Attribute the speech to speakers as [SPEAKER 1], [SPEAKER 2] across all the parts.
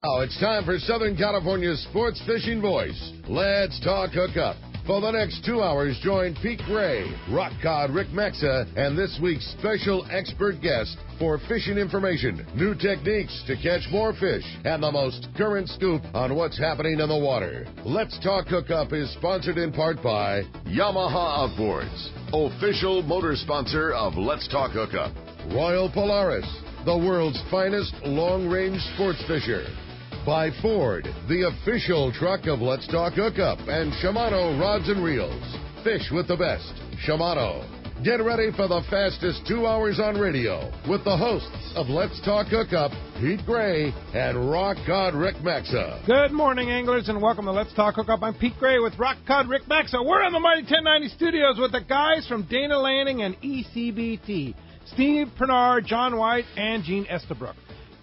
[SPEAKER 1] Now it's time for Southern California's sports fishing voice. Let's talk hookup. For the next 2 hours, join Pete Gray, rock cod Rick Maxa, and this week's special expert guest for fishing information, new techniques to catch more fish, and the most current scoop on what's happening in the water. Let's Talk Hookup is sponsored in part by Yamaha Outboards, official motor sponsor of Let's Talk Hookup. Royal Polaris, the world's finest long-range sports fisher. By Ford, the official truck of Let's Talk Hookup, and Shimano Rods and Reels. Fish with the best. Shimano. Get ready for the fastest 2 hours on radio with the hosts of Let's Talk Hookup, Pete Gray and Rock Cod Rick Maxa.
[SPEAKER 2] Good morning, anglers, and welcome to Let's Talk Hookup. I'm Pete Gray with Rock Cod Rick Maxa. We're in the Mighty 1090 studios with the guys from Dana Landing and ECBT. Steve Pinard, John White, and Gene Estabrook.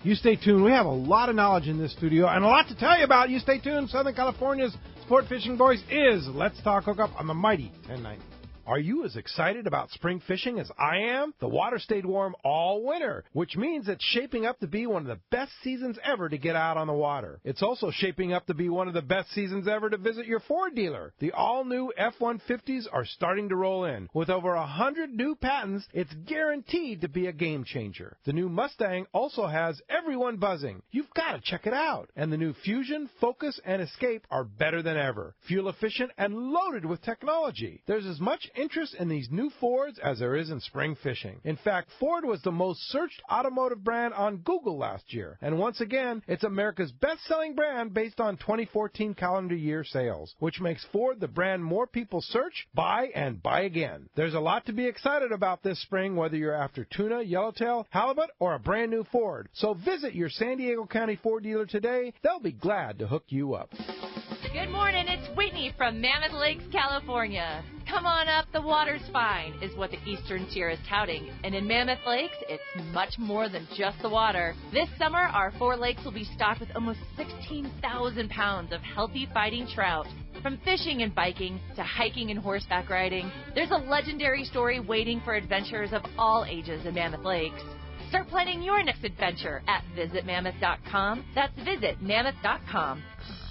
[SPEAKER 2] You stay tuned. We have a lot of knowledge in this studio and a lot to tell you about. You stay tuned. Southern California's sport fishing voice is Let's Talk Hookup on the Mighty 1090. Are you as excited about spring fishing as I am? The water stayed warm all winter, which means it's shaping up to be one of the best seasons ever to get out on the water. It's also shaping up to be one of the best seasons ever to visit your Ford dealer. The all-new F-150s are starting to roll in. With over 100 new patents, it's guaranteed to be a game changer. The new Mustang also has everyone buzzing. You've got to check it out. And the new Fusion, Focus, and Escape are better than ever. Fuel efficient and loaded with technology. There's as much interest in these new Fords as there is in spring fishing. In fact, Ford was the most searched automotive brand on Google last year. And once again, it's America's best-selling brand based on 2014 calendar year sales, which makes Ford the brand more people search, buy, and buy again. There's a lot to be excited about this spring, whether you're after tuna, yellowtail, halibut, or a brand new Ford. So visit your San Diego County Ford dealer today. They'll be glad to hook you up.
[SPEAKER 3] Good morning, it's Whitney from Mammoth Lakes, California. Come on up, the water's fine, is what the Eastern Tier is touting. And in Mammoth Lakes, it's much more than just the water. This summer, our 4 lakes will be stocked with almost 16,000 pounds of healthy fighting trout. From fishing and biking to hiking and horseback riding, there's a legendary story waiting for adventurers of all ages in Mammoth Lakes. Start planning your next adventure at visitmammoth.com. That's visitmammoth.com.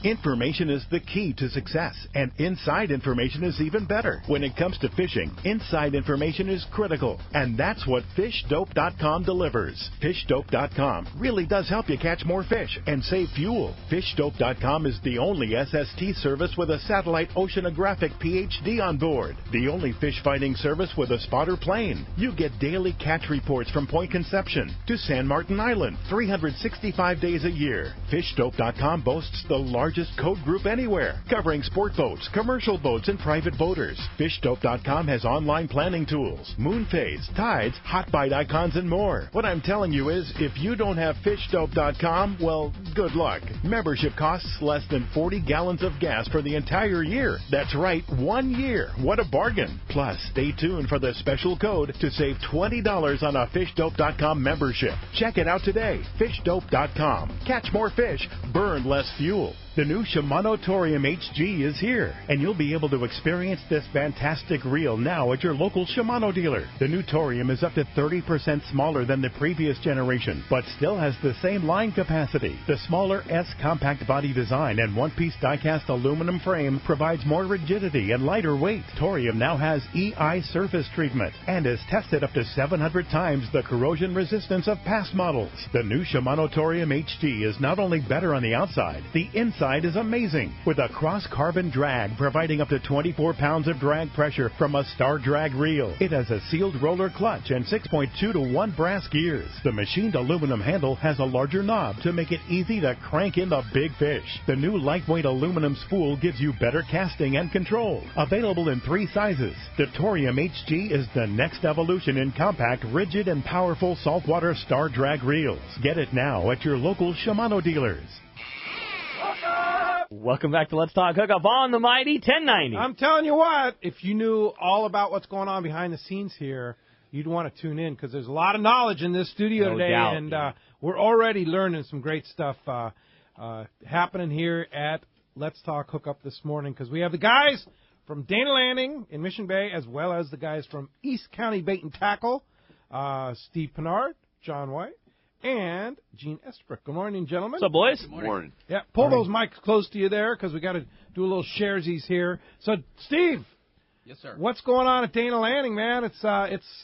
[SPEAKER 4] Information is the key to success, and inside information is even better. When it comes to fishing, inside information is critical, and that's what FishDope.com delivers. FishDope.com really does help you catch more fish and save fuel. FishDope.com is the only SST service with a satellite oceanographic PhD on board, the only fish finding service with a spotter plane. You get daily catch reports from Point Conception to San Martin Island, 365 days a year. FishDope.com boasts the largest code group anywhere, covering sport boats, commercial boats, and private boaters. FishDope.com has online planning tools, moon phase, tides, hot bite icons, and more. What I'm telling you is, if you don't have FishDope.com, well, good luck. Membership costs less than 40 gallons of gas for the entire year. That's right, 1 year. What a bargain. Plus, stay tuned for the special code to save $20 on a FishDope.com membership. Check it out today. FishDope.com. Catch more fish, burn less fuel. The new Shimano Torium HG is here, and you'll be able to experience this fantastic reel now at your local Shimano dealer. The new Torium is up to 30% smaller than the previous generation, but still has the same line capacity. The smaller S compact body design and one-piece die-cast aluminum frame provides more rigidity and lighter weight. Torium now has EI surface treatment and is tested up to 700 times the corrosion resistance of past models. The new Shimano Torium HG is not only better on the outside, the inside is amazing, with a cross-carbon drag providing up to 24 pounds of drag pressure from a Star Drag reel. It has a sealed roller clutch and 6.2 to 1 brass gears. The machined aluminum handle has a larger knob to make it easy to crank in the big fish. The new lightweight aluminum spool gives you better casting and control. Available in 3 sizes, the Torium HG is the next evolution in compact, rigid, and powerful saltwater Star Drag reels. Get it now at your local Shimano dealers.
[SPEAKER 5] Welcome back to Let's Talk Hookup on the Mighty 1090.
[SPEAKER 2] I'm telling you what, if you knew all about what's going on behind the scenes here, you'd want to tune in because there's a lot of knowledge in this studio
[SPEAKER 5] No
[SPEAKER 2] today,
[SPEAKER 5] doubt,
[SPEAKER 2] and
[SPEAKER 5] yeah.
[SPEAKER 2] We're already learning some great stuff happening here at Let's Talk Hookup this morning because we have the guys from Dana Landing in Mission Bay as well as the guys from East County Bait and Tackle, Steve Pinard, John White, and Gene Estabrook. Good morning, gentlemen.
[SPEAKER 5] What's up, boys?
[SPEAKER 6] Good morning.
[SPEAKER 2] Yeah, pull those mics close to you there because we got to do a little sharesies here. So, Steve.
[SPEAKER 6] Yes, sir.
[SPEAKER 2] What's going on at Dana Landing, man? It's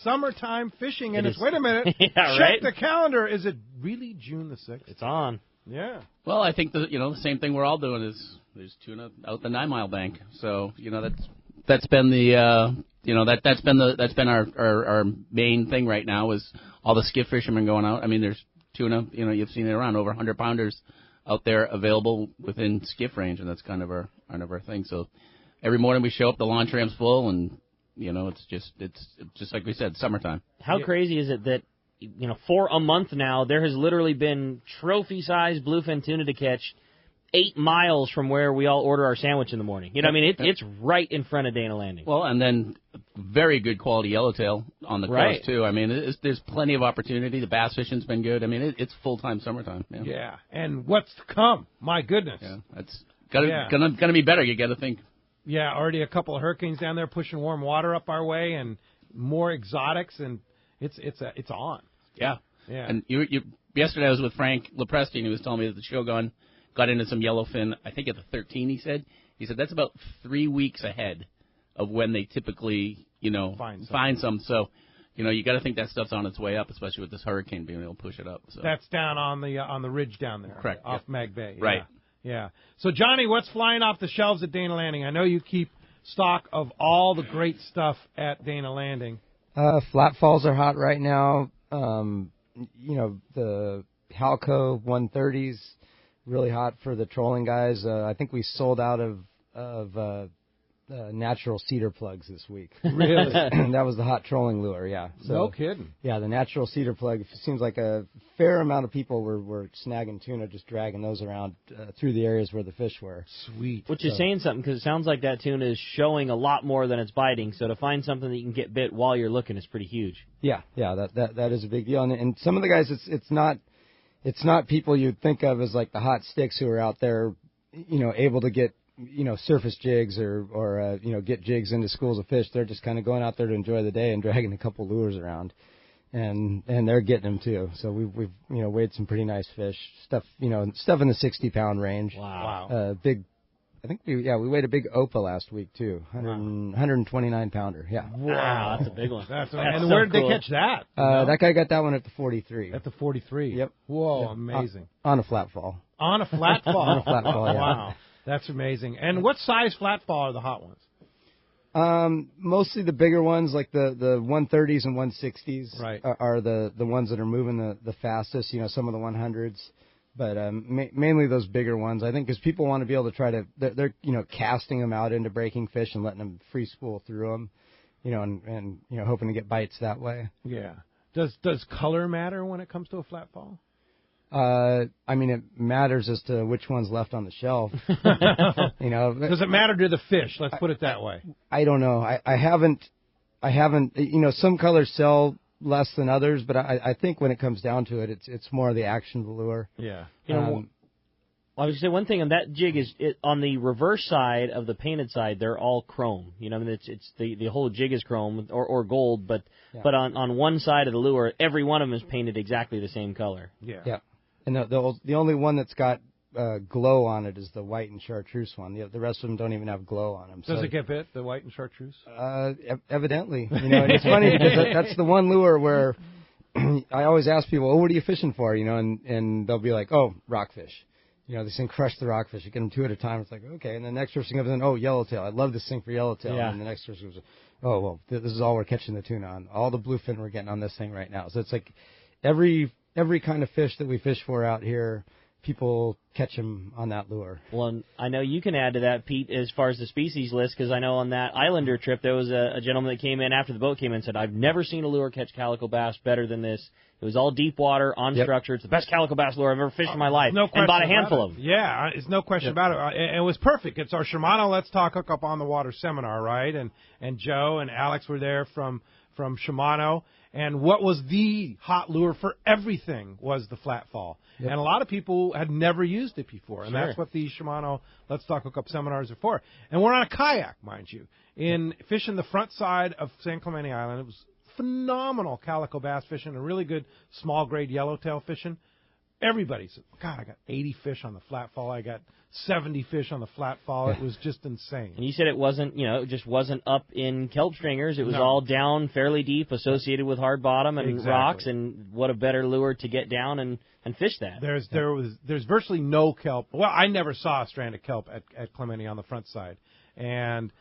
[SPEAKER 2] summertime fishing, and wait a minute.
[SPEAKER 5] Yeah,
[SPEAKER 2] check
[SPEAKER 5] right?
[SPEAKER 2] the calendar. Is it really June the 6th?
[SPEAKER 5] It's on.
[SPEAKER 2] Yeah.
[SPEAKER 6] Well, I think the same thing we're all doing is there's tuna out the 9 Mile bank. So that's been our main thing right now is all the skiff fishermen going out. I mean, there's tuna. You've seen it around over 100 pounders out there available within skiff range, and that's kind of our thing. So every morning we show up, the launch ram's full, and it's just like we said, summertime.
[SPEAKER 5] How crazy is it that for a month now there has literally been trophy-sized bluefin tuna to catch 8 miles from where we all order our sandwich in the morning? It's right in front of Dana Landing.
[SPEAKER 6] Well, and then very good quality yellowtail on the coast too. I mean, there's plenty of opportunity. The bass fishing's been good. I mean, it's full-time summertime.
[SPEAKER 2] Yeah, and what's to come? My goodness.
[SPEAKER 6] Yeah, it's gonna be better. You got to think.
[SPEAKER 2] Yeah, already a couple of hurricanes down there pushing warm water up our way, and more exotics, and it's on.
[SPEAKER 6] Yeah.
[SPEAKER 2] Yeah.
[SPEAKER 6] And you yesterday I was with Frank Lepresti, and he was telling me that the Shogun got into some yellowfin. I think at the 13. He said that's about 3 weeks ahead of when they typically find some. So you got to think that stuff's on its way up, especially with this hurricane being able to push it up. So
[SPEAKER 2] that's down on the ridge down there.
[SPEAKER 6] Correct.
[SPEAKER 2] Off Mag Bay. Yeah.
[SPEAKER 6] Right.
[SPEAKER 2] Yeah. So, Johnny, what's flying off the shelves at Dana Landing? I know you keep stock of all the great stuff at Dana Landing.
[SPEAKER 7] Flat falls are hot right now. The Halco 130s really hot for the trolling guys. I think we sold out of natural cedar plugs this week.
[SPEAKER 2] Really?
[SPEAKER 7] That was the hot trolling lure, yeah. So,
[SPEAKER 2] no kidding.
[SPEAKER 7] Yeah, the natural cedar plug. It seems like a fair amount of people were snagging tuna, just dragging those around through the areas where the fish were.
[SPEAKER 2] Sweet.
[SPEAKER 5] Which is saying something, because it sounds like that tuna is showing a lot more than it's biting. So to find something that you can get bit while you're looking is pretty huge.
[SPEAKER 7] Yeah, that is a big deal. And some of the guys, it's not people you'd think of as like the hot sticks who are out there, able to get surface jigs or get jigs into schools of fish. They're just kind of going out there to enjoy the day and dragging a couple lures around, and they're getting them too. So we've weighed some pretty nice fish, stuff in the 60-pound range.
[SPEAKER 5] Wow.
[SPEAKER 7] Big. I think we weighed a big Opa last week too, 129 pounder. Yeah.
[SPEAKER 5] Wow, that's a big one.
[SPEAKER 2] And where did they catch that?
[SPEAKER 7] That guy got that one at the 43.
[SPEAKER 2] At the 43.
[SPEAKER 7] Yep.
[SPEAKER 2] Whoa,
[SPEAKER 7] Yep.
[SPEAKER 2] Amazing.
[SPEAKER 7] On a flat fall.
[SPEAKER 2] On a flat fall.
[SPEAKER 7] On a flat fall. Yeah.
[SPEAKER 2] Wow. That's amazing. And what size flat fall are the hot ones?
[SPEAKER 7] Mostly the bigger ones, like the 130s and 160s,
[SPEAKER 2] right,
[SPEAKER 7] are the ones that are moving the fastest. Some of the 100s, but mainly those bigger ones. I think because people want to be able to try to they're casting them out into breaking fish and letting them free spool through them, and hoping to get bites that way.
[SPEAKER 2] Yeah. Does color matter when it comes to a flat fall?
[SPEAKER 7] It matters as to which one's left on the shelf.
[SPEAKER 2] Does it matter to the fish? Let's put it that way.
[SPEAKER 7] I don't know. I haven't. Some colors sell less than others, but I think when it comes down to it, it's more the action of the lure.
[SPEAKER 2] Yeah.
[SPEAKER 5] I was going to say one thing on that jig is on the reverse side of the painted side, they're all chrome. It's the whole jig is chrome or gold, but on one side of the lure, every one of them is painted exactly the same color.
[SPEAKER 2] Yeah.
[SPEAKER 7] Yeah. And the only one that's got glow on it is the white and chartreuse one. The rest of them don't even have glow on them.
[SPEAKER 2] Does it get bit, the white and chartreuse?
[SPEAKER 7] Evidently. And it's funny because that's the one lure where I always ask people, what are you fishing for? And they'll be like, oh, rockfish. This thing crushed the rockfish. You get them 2 at a time. It's like, okay. And the next person comes in, oh, yellowtail. I love this thing for yellowtail.
[SPEAKER 5] Yeah.
[SPEAKER 7] And the next person goes, oh, well, this is all we're catching the tuna on. All the bluefin we're getting on this thing right now. So it's like every kind of fish that we fish for out here, people catch them on that lure.
[SPEAKER 5] Well, I know you can add to that, Pete, as far as the species list, because I know on that Islander trip there was a gentleman that came in after the boat came in and said, I've never seen a lure catch calico bass better than this. It was all deep water, on structure. It's the best calico bass lure I've ever fished in my life.
[SPEAKER 2] No question
[SPEAKER 5] and bought a handful of them.
[SPEAKER 2] Yeah, it's no question about it. And it was perfect. It's our Shimano Let's Talk Hookup on the Water seminar, right? And Joe and Alex were there from Shimano. And what was the hot lure for everything was the flat fall. Yep. And a lot of people had never used it before. And that's what the Shimano Let's Talk Hookup seminars are for. And we're on a kayak, mind you, fishing the front side of San Clemente Island. It was phenomenal calico bass fishing and really good small grade yellowtail fishing. Everybody said, God, I got 80 fish on the flat fall. I got 70 fish on the flat fall. It was just insane.
[SPEAKER 5] And you said it wasn't, it just wasn't up in kelp stringers. It was all down fairly deep, associated with hard bottom and rocks. And what a better lure to get down and fish that.
[SPEAKER 2] There's virtually no kelp. Well, I never saw a strand of kelp at Clemente on the front side. And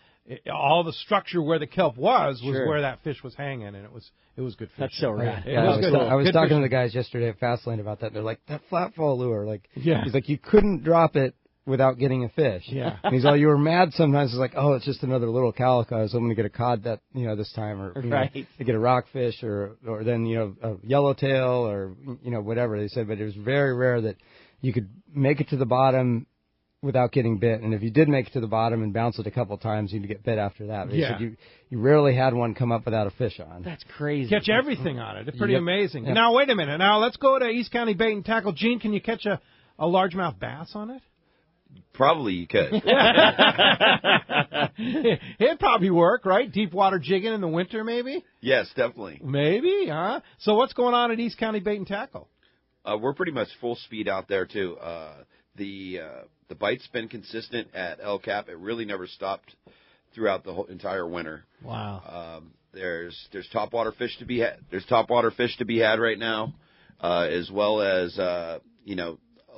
[SPEAKER 2] all the structure where the kelp was where that fish was hanging, and it was good fish.
[SPEAKER 5] That's so rad.
[SPEAKER 7] I was talking to the guys yesterday at Fastlane about that. They're like, that flat fall lure, he's like, you couldn't drop it without getting a fish.
[SPEAKER 2] Yeah.
[SPEAKER 7] And he's like, you were mad sometimes. It's like, oh, it's just another little calico. I was hoping to get a cod that, this time, or to get a rockfish, or then, a yellowtail, or, whatever they said. But it was very rare that you could make it to the bottom without getting bit, and if you did make it to the bottom and bounce it a couple times, you'd get bit after that. But you rarely had one come up without a fish on.
[SPEAKER 5] That's crazy.
[SPEAKER 2] Catch everything on it. It's pretty amazing. Yep. Now, wait a minute. Now, let's go to East County Bait and Tackle. Gene, can you catch a largemouth bass on it?
[SPEAKER 8] Probably you could.
[SPEAKER 2] It'd probably work, right? Deep water jigging in the winter, maybe?
[SPEAKER 8] Yes, definitely.
[SPEAKER 2] Maybe, huh? So what's going on at East County Bait and Tackle?
[SPEAKER 8] We're pretty much full speed out there, too. The bite's been consistent at El Cap. It really never stopped throughout the whole entire winter.
[SPEAKER 5] Wow.
[SPEAKER 8] There's topwater fish to be had. There's topwater fish to be had right now, as well as a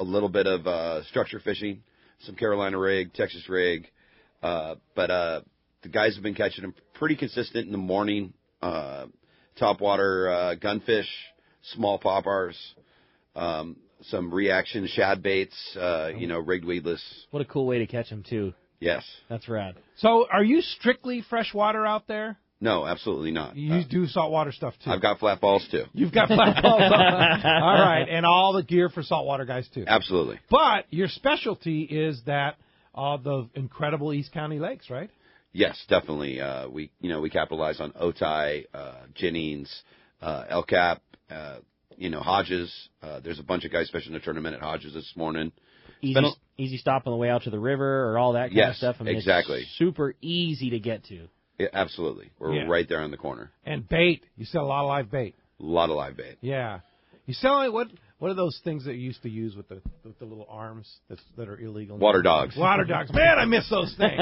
[SPEAKER 8] little bit of structure fishing, some Carolina rig, Texas rig. But the guys have been catching them pretty consistent in the morning. Topwater gunfish, small poppers. Some reaction shad baits, rigged weedless.
[SPEAKER 5] What a cool way to catch them, too.
[SPEAKER 8] Yes.
[SPEAKER 5] That's rad.
[SPEAKER 2] So are you strictly freshwater out there?
[SPEAKER 8] No, absolutely not.
[SPEAKER 2] You do saltwater stuff, too?
[SPEAKER 8] I've got flat balls, too.
[SPEAKER 2] You've got flat balls. All right, and all the gear for saltwater guys, too.
[SPEAKER 8] Absolutely.
[SPEAKER 2] But your specialty is that the incredible East County lakes, right?
[SPEAKER 8] Yes, definitely. We capitalize on Otay, Jennings, El Cap, Hodges. There's a bunch of guys fishing the tournament at Hodges this morning.
[SPEAKER 5] Easy stop on the way out to the river or all that kind of stuff. I mean,
[SPEAKER 8] exactly.
[SPEAKER 5] It's super easy to get to.
[SPEAKER 8] Yeah, absolutely. We're right there on the corner.
[SPEAKER 2] And bait. You sell a lot of live bait.
[SPEAKER 8] A lot of live bait.
[SPEAKER 2] Yeah. You sell what are those things that you used to use with the little arms that are illegal?
[SPEAKER 8] Water dogs.
[SPEAKER 2] Water dogs. Man, I miss those things.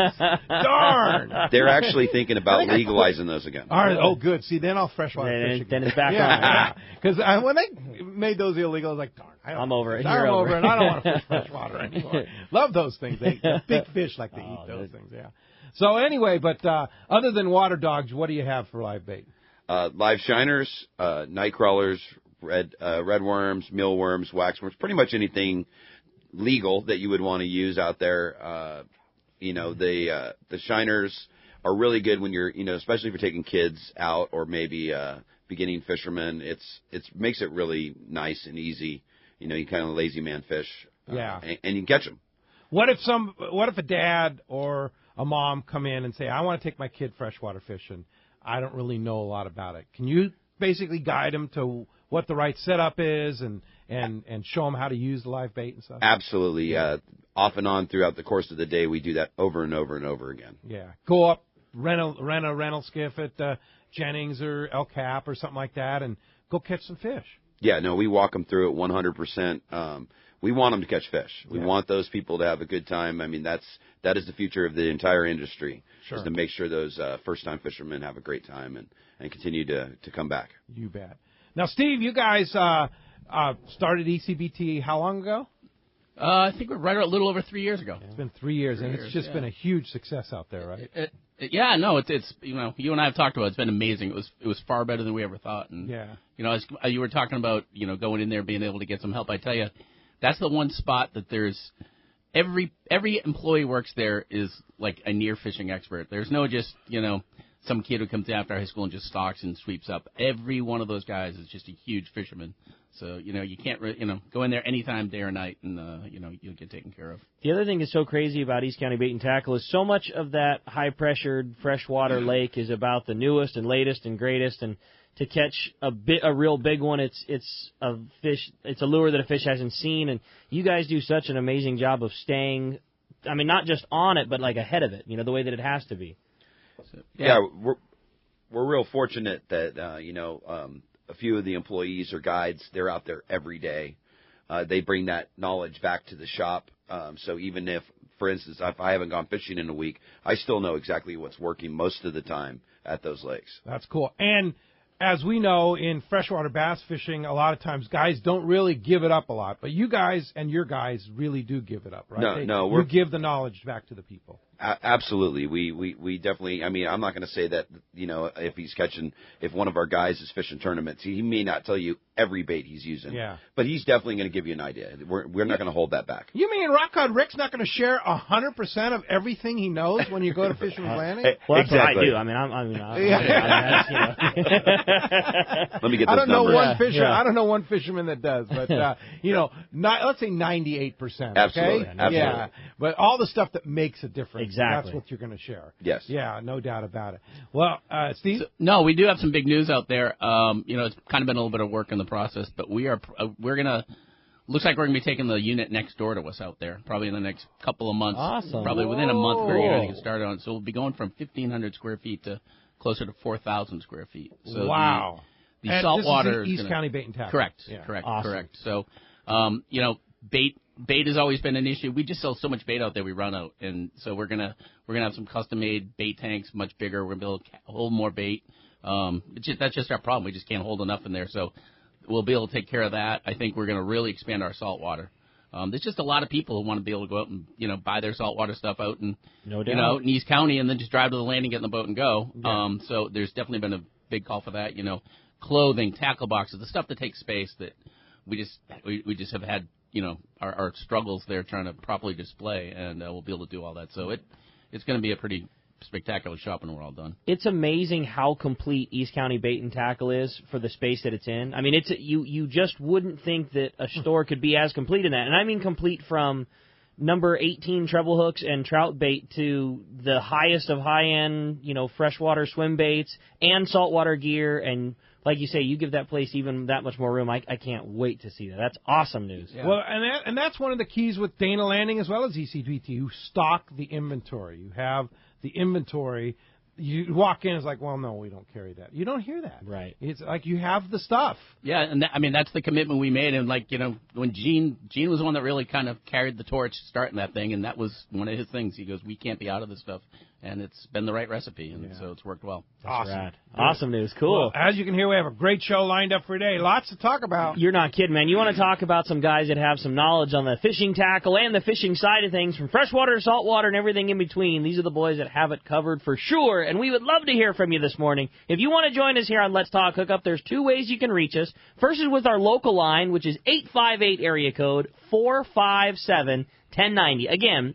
[SPEAKER 2] Darn.
[SPEAKER 8] They're actually thinking about legalizing those again.
[SPEAKER 2] All right. Oh, good. See, then I'll freshwater fish again.
[SPEAKER 5] Then it's back on.
[SPEAKER 2] Because when they made those illegal, I was like, darn.
[SPEAKER 5] I'm over it.
[SPEAKER 2] I'm over it. I don't want to fish freshwater anymore. Love those things. The big fish like to eat those things. Yeah. So anyway, but other than water dogs, what do you have for live bait?
[SPEAKER 8] Live shiners, night crawlers, red worms, mealworms, waxworms, pretty much anything legal that you would want to use out there. The shiners are really good when you're, especially if you're taking kids out or maybe beginning fishermen. It makes it really nice and easy. You kind of lazy man fish.
[SPEAKER 2] Yeah.
[SPEAKER 8] And you can catch them.
[SPEAKER 2] What if a dad or a mom come in and say, I want to take my kid freshwater fishing. I don't really know a lot about it. Can you basically guide them to what the right setup is and show them how to use the live bait and stuff?
[SPEAKER 8] Absolutely. Yeah. Off and on throughout the course of the day, we do that over and over and over again.
[SPEAKER 2] Yeah. Go up, rent a rental skiff at Jennings or El Cap or something like that and go catch some fish.
[SPEAKER 8] Yeah, no, we walk them through it 100%. We want them to catch fish. We want those people to have a good time. I mean, that is the future of the entire industry, is to make sure those first-time fishermen have a great time and continue to come back.
[SPEAKER 2] You bet. Now, Steve, you guys started ECBT how long ago?
[SPEAKER 6] I think we're right a little over 3 years ago.
[SPEAKER 2] It's been 3 years, and it's just been a huge success out there, right?
[SPEAKER 6] It's you and I have talked about it. It's been amazing. It was far better than we ever thought. And as you were talking about, going in there, being able to get some help. I tell you, that's the one spot that there's every employee works there is like a near fishing expert. There's no just some kid who comes after high school and just stalks and sweeps up. Every one of those guys is just a huge fisherman. So, you can't go in there anytime, day or night, and, you'll get taken care of.
[SPEAKER 5] The other thing that's so crazy about East County Bait and Tackle is so much of that high-pressured freshwater lake is about the newest and latest and greatest, and to catch a real big one, it's a fish, it's a lure that a fish hasn't seen, and you guys do such an amazing job of staying, not just on it, but like ahead of it, the way that it has to be.
[SPEAKER 8] So, real fortunate that a few of the employees or guides, they're out there every day. They bring that knowledge back to the shop. So even if, for instance, if I haven't gone fishing in a week, I still know exactly what's working most of the time at those lakes.
[SPEAKER 2] That's cool. And as we know, in freshwater bass fishing, a lot of times guys don't really give it up a lot. But you guys and your guys really do give it up, right?
[SPEAKER 8] No.
[SPEAKER 2] You give the knowledge back to the people.
[SPEAKER 8] Absolutely. We definitely, I mean, I'm not going to say that, if one of our guys is fishing tournaments, he may not tell you every bait he's using.
[SPEAKER 2] Yeah.
[SPEAKER 8] But he's definitely going to give you an idea. We're not going to hold that back.
[SPEAKER 2] You mean Rock Cod Rick's not going to share 100% of everything he knows when you go to Fisherman's Landing?
[SPEAKER 5] Well, that's
[SPEAKER 8] exactly.
[SPEAKER 5] what I do.
[SPEAKER 8] Let me get this
[SPEAKER 2] I don't know
[SPEAKER 8] number.
[SPEAKER 2] one fisher. I don't know one fisherman that does, but let's say 98%. Okay?
[SPEAKER 8] Absolutely.
[SPEAKER 2] Yeah, but all the stuff that makes a difference.
[SPEAKER 5] Exactly.
[SPEAKER 2] That's what you're going to share.
[SPEAKER 8] Yes.
[SPEAKER 2] Yeah, no doubt about it. Well, Steve.
[SPEAKER 6] No, we do have some big news out there. It's kind of been a little bit of work in the process, but we're gonna. Looks like we're going to be taking the unit next door to us out there, probably in the next couple of months.
[SPEAKER 5] Awesome.
[SPEAKER 6] Probably within a month we're going to get started on it. So we'll be going from 1,500 square feet to closer to 4,000 square feet. So
[SPEAKER 2] wow.
[SPEAKER 6] The saltwater
[SPEAKER 2] is East County Bait and Tackle.
[SPEAKER 6] Correct.
[SPEAKER 2] Yeah.
[SPEAKER 6] Correct.
[SPEAKER 5] Awesome.
[SPEAKER 6] Correct. So, bait has always been an issue. We just sell so much bait out there, we run out, and so we're gonna have some custom made bait tanks, much bigger. We're gonna be able to hold more bait. That's just our problem. We just can't hold enough in there. So we'll be able to take care of that. I think we're going to really expand our saltwater. There's just a lot of people who want to be able to go out and buy their saltwater stuff out in in East County and then just drive to the landing, get in the boat and go.
[SPEAKER 2] Yeah.
[SPEAKER 6] So there's definitely been a big call for that. Clothing, tackle boxes, the stuff that takes space that we just have had our struggles there trying to properly display, and we'll be able to do all that. So it's going to be a pretty spectacular shop when we're all done.
[SPEAKER 5] It's amazing how complete East County Bait and Tackle is for the space that it's in. I mean, you just wouldn't think that a store could be as complete in that. And I mean complete from number 18 treble hooks and trout bait to the highest of high-end, freshwater swim baits and saltwater gear. And like you say, you give that place even that much more room. I can't wait to see that. That's awesome news.
[SPEAKER 2] Yeah. Well, and that's one of the keys with Dana Landing as well as ECBT. You stock the inventory. You have the inventory. You walk in, it's like, well, no, we don't carry that. You don't hear that.
[SPEAKER 5] Right.
[SPEAKER 2] It's like you have the stuff.
[SPEAKER 6] Yeah, and that's the commitment we made. And when Gene was the one that really kind of carried the torch starting that thing, and that was one of his things. He goes, we can't be out of this stuff. And it's been the right recipe, and so it's worked well.
[SPEAKER 2] Awesome.
[SPEAKER 5] Rad. Awesome news. Cool.
[SPEAKER 2] Well, as you can hear, we have a great show lined up for today. Lots to talk about.
[SPEAKER 5] You're not kidding, man. You want to talk about some guys that have some knowledge on the fishing tackle and the fishing side of things, from freshwater to saltwater and everything in between. These are the boys that have it covered for sure, and we would love to hear from you this morning. If you want to join us here on Let's Talk Hookup, there's two ways you can reach us. First is with our local line, which is 858 area code 457-1090. Again,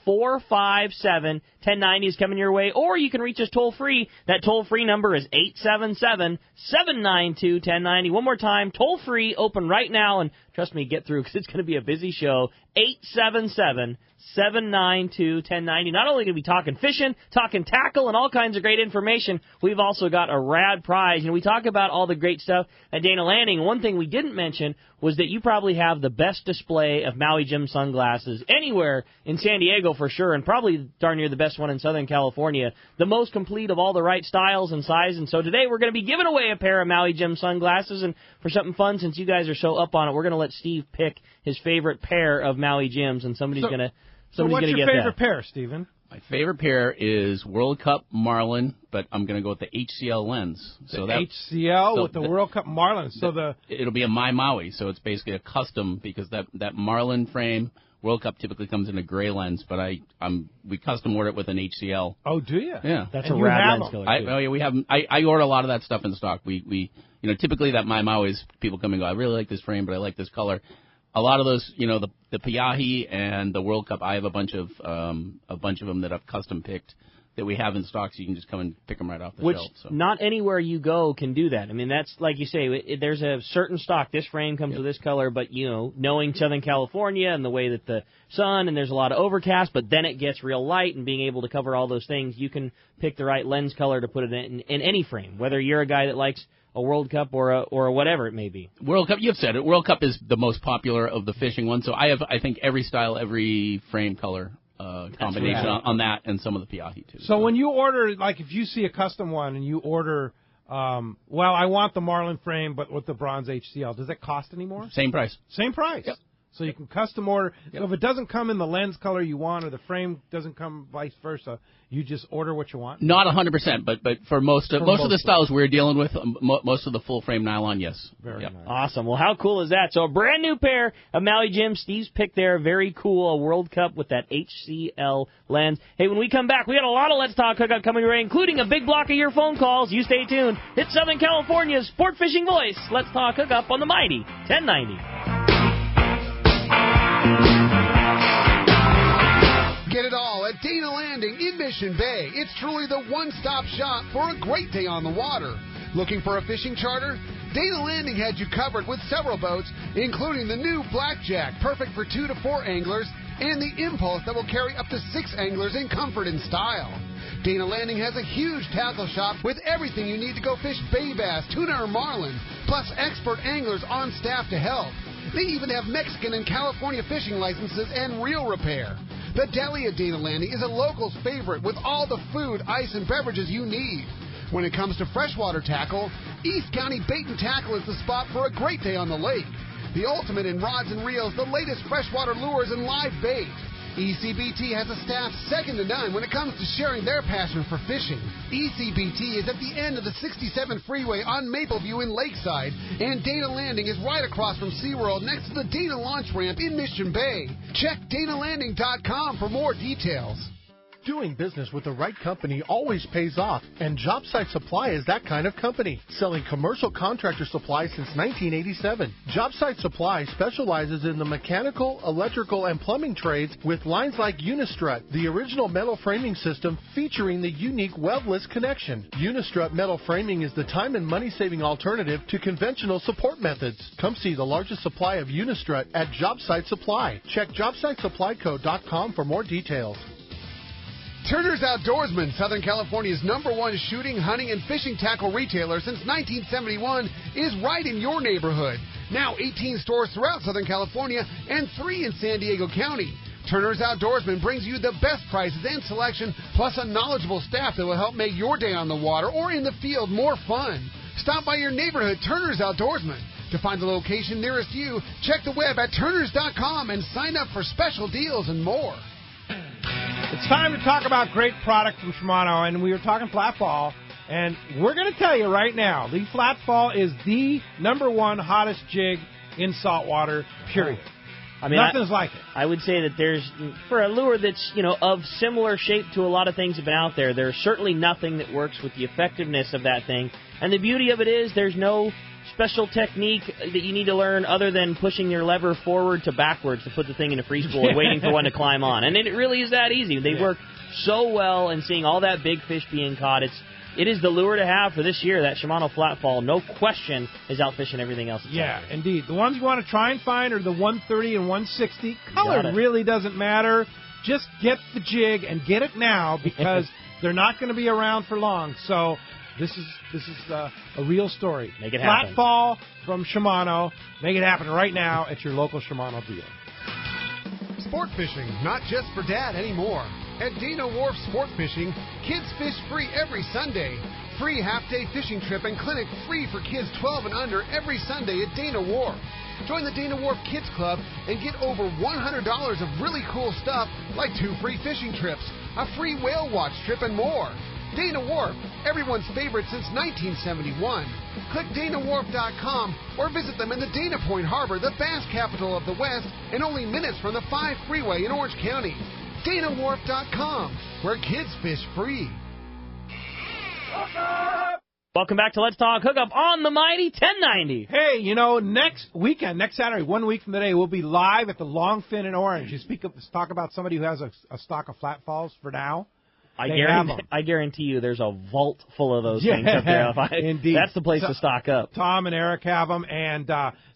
[SPEAKER 5] 858-457-1090 is coming your way, or you can reach us toll-free. That toll-free number is 877-792-1090. One more time, toll-free, open right now, and trust me, get through, because it's going to be a busy show. 877-792-1090. Not only going to be talking fishing, talking tackle, and all kinds of great information, we've also got a rad prize. We talk about all the great stuff at Dana Landing. One thing we didn't mention was that you probably have the best display of Maui Jim sunglasses anywhere in San Diego for sure, and probably darn near the best one in Southern California. The most complete of all the right styles and size. And so today we're going to be giving away a pair of Maui Jim sunglasses. And for something fun, since you guys are so up on it, we're going to let Steve pick his favorite pair of Maui Jims, and somebody's going to get that.
[SPEAKER 2] So what's your favorite pair, Stephen?
[SPEAKER 6] My favorite pair is World Cup Marlin, but I'm going to go with the HCL lens.
[SPEAKER 2] HCL with the World Cup Marlin.
[SPEAKER 6] It'll be a My Maui, so it's basically a custom, because that Marlin frame, World Cup typically comes in a gray lens, but we custom order it with an HCL.
[SPEAKER 2] Oh, do you?
[SPEAKER 6] Yeah,
[SPEAKER 5] that's a rad lens color.
[SPEAKER 6] We have. I order a lot of that stuff in stock. We typically that My Maui is people come and go, I really like this frame, but I like this color. A lot of those, the Piahi and the World Cup, I have a bunch of them that I've custom picked that we have in stock, so you can just come and pick them right off the shelf.
[SPEAKER 5] Which not anywhere you go can do that. I mean, that's like you say, there's a certain stock. This frame comes with this color, but knowing Southern California and the way that the sun and there's a lot of overcast, but then it gets real light, and being able to cover all those things, you can pick the right lens color to put it in any frame, whether you're a guy that likes a World Cup or a whatever it may be.
[SPEAKER 6] World Cup, you've said it. World Cup is the most popular of the fishing ones. So I think every style, every frame color combination on that and some of the Piahi too.
[SPEAKER 2] So when you order, like if you see a custom one and you order, I want the Marlin frame but with the bronze HCL, does it cost any more?
[SPEAKER 6] Same price.
[SPEAKER 2] Same price.
[SPEAKER 6] Yep.
[SPEAKER 2] So you can custom order.
[SPEAKER 6] Yep.
[SPEAKER 2] So if it doesn't come in the lens color you want or the frame doesn't come vice versa, you just order what you want?
[SPEAKER 6] Not 100%, but for most of the styles we're dealing with, most of the full frame nylon, yes.
[SPEAKER 2] Very nice.
[SPEAKER 5] Awesome. Well, how cool is that? So a brand new pair of Maui Jim. Steve's pick there. Very cool. A World Cup with that HCL lens. Hey, when we come back, we got a lot of Let's Talk Hookup coming your way, including a big block of your phone calls. You stay tuned. It's Southern California's sport fishing voice. Let's Talk Hookup on the mighty 1090.
[SPEAKER 9] Get it all at Dana Landing in Mission Bay. It's truly the one-stop shop for a great day on the water. Looking for a fishing charter? Dana Landing had you covered with several boats, including the new Blackjack, perfect for 2 to 4 anglers, and the Impulse that will carry up to 6 anglers in comfort and style. Dana Landing has a huge tackle shop with everything you need to go fish bay bass, tuna, or marlin, plus expert anglers on staff to help. They even have Mexican and California fishing licenses and reel repair. The deli at Dana Landing is a local's favorite with all the food, ice, and beverages you need. When it comes to freshwater tackle, East County Bait and Tackle is the spot for a great day on the lake. The ultimate in rods and reels, the latest freshwater lures, and live bait. ECBT has a staff second to none when it comes to sharing their passion for fishing. ECBT is at the end of the 67 freeway on Mapleview in Lakeside, and Dana Landing is right across from SeaWorld next to the Dana Launch Ramp in Mission Bay. Check DanaLanding.com for more details.
[SPEAKER 10] Doing business with the right company always pays off, and JobSite Supply is that kind of company, selling commercial contractor supply since 1987. JobSite Supply specializes in the mechanical, electrical, and plumbing trades with lines like Unistrut, the original metal framing system featuring the unique webless connection. Unistrut metal framing is the time and money-saving alternative to conventional support methods. Come see the largest supply of Unistrut at JobSite Supply. Check JobSiteSupplyCo.com for more details.
[SPEAKER 9] Turner's Outdoorsman, Southern California's #1 shooting, hunting, and fishing tackle retailer since 1971, is right in your neighborhood. Now 18 stores throughout Southern California and 3 in San Diego County. Turner's Outdoorsman brings you the best prices and selection, plus a knowledgeable staff that will help make your day on the water or in the field more fun. Stop by your neighborhood Turner's Outdoorsman. To find the location nearest you, check the web at turners.com and sign up for special deals and more.
[SPEAKER 2] It's time to talk about great product from Shimano, and we were talking flatfall, and we're going to tell you right now, the flatfall is the #1 hottest jig in saltwater, period.
[SPEAKER 5] I mean,
[SPEAKER 2] nothing's like it.
[SPEAKER 5] I would say that there's, for a lure that's, of similar shape to a lot of things that have been out there, there's certainly nothing that works with the effectiveness of that thing. And the beauty of it is there's no special technique that you need to learn other than pushing your lever forward to backwards to put the thing in a free spool and waiting for one to climb on. And it really is that easy. They work so well, and seeing all that big fish being caught, it is the lure to have for this year. That Shimano Flatfall, no question, is outfishing everything else.
[SPEAKER 2] Yeah, indeed. The ones you want to try and find are the 130 and 160. Color really doesn't matter. Just get the jig and get it now, because they're not going to be around for long. So this is a real story.
[SPEAKER 5] Make it happen.
[SPEAKER 2] Flatfall from Shimano. Make it happen right now at your local Shimano dealer.
[SPEAKER 9] Sport fishing, not just for dad anymore. At Dana Wharf Sport Fishing, kids fish free every Sunday. Free half-day fishing trip and clinic free for kids 12 and under every Sunday at Dana Wharf. Join the Dana Wharf Kids Club and get over $100 of really cool stuff like 2 free fishing trips, a free whale watch trip, and more. Dana Wharf, everyone's favorite since 1971. Click DanaWharf.com or visit them in the Dana Point Harbor, the bass capital of the West, and only minutes from the 5 freeway in Orange County. DanaWharf.com, where kids fish free.
[SPEAKER 5] Welcome back to Let's Talk Hookup on the mighty 1090.
[SPEAKER 2] Hey, next weekend, next Saturday, 1 week from today, we'll be live at the Longfin in Orange. Let's talk about somebody who has a stock of flatfalls for now.
[SPEAKER 5] I guarantee you there's a vault full of those things up there.
[SPEAKER 2] Indeed.
[SPEAKER 5] That's the place to stock up.
[SPEAKER 2] Tom and Eric have them. And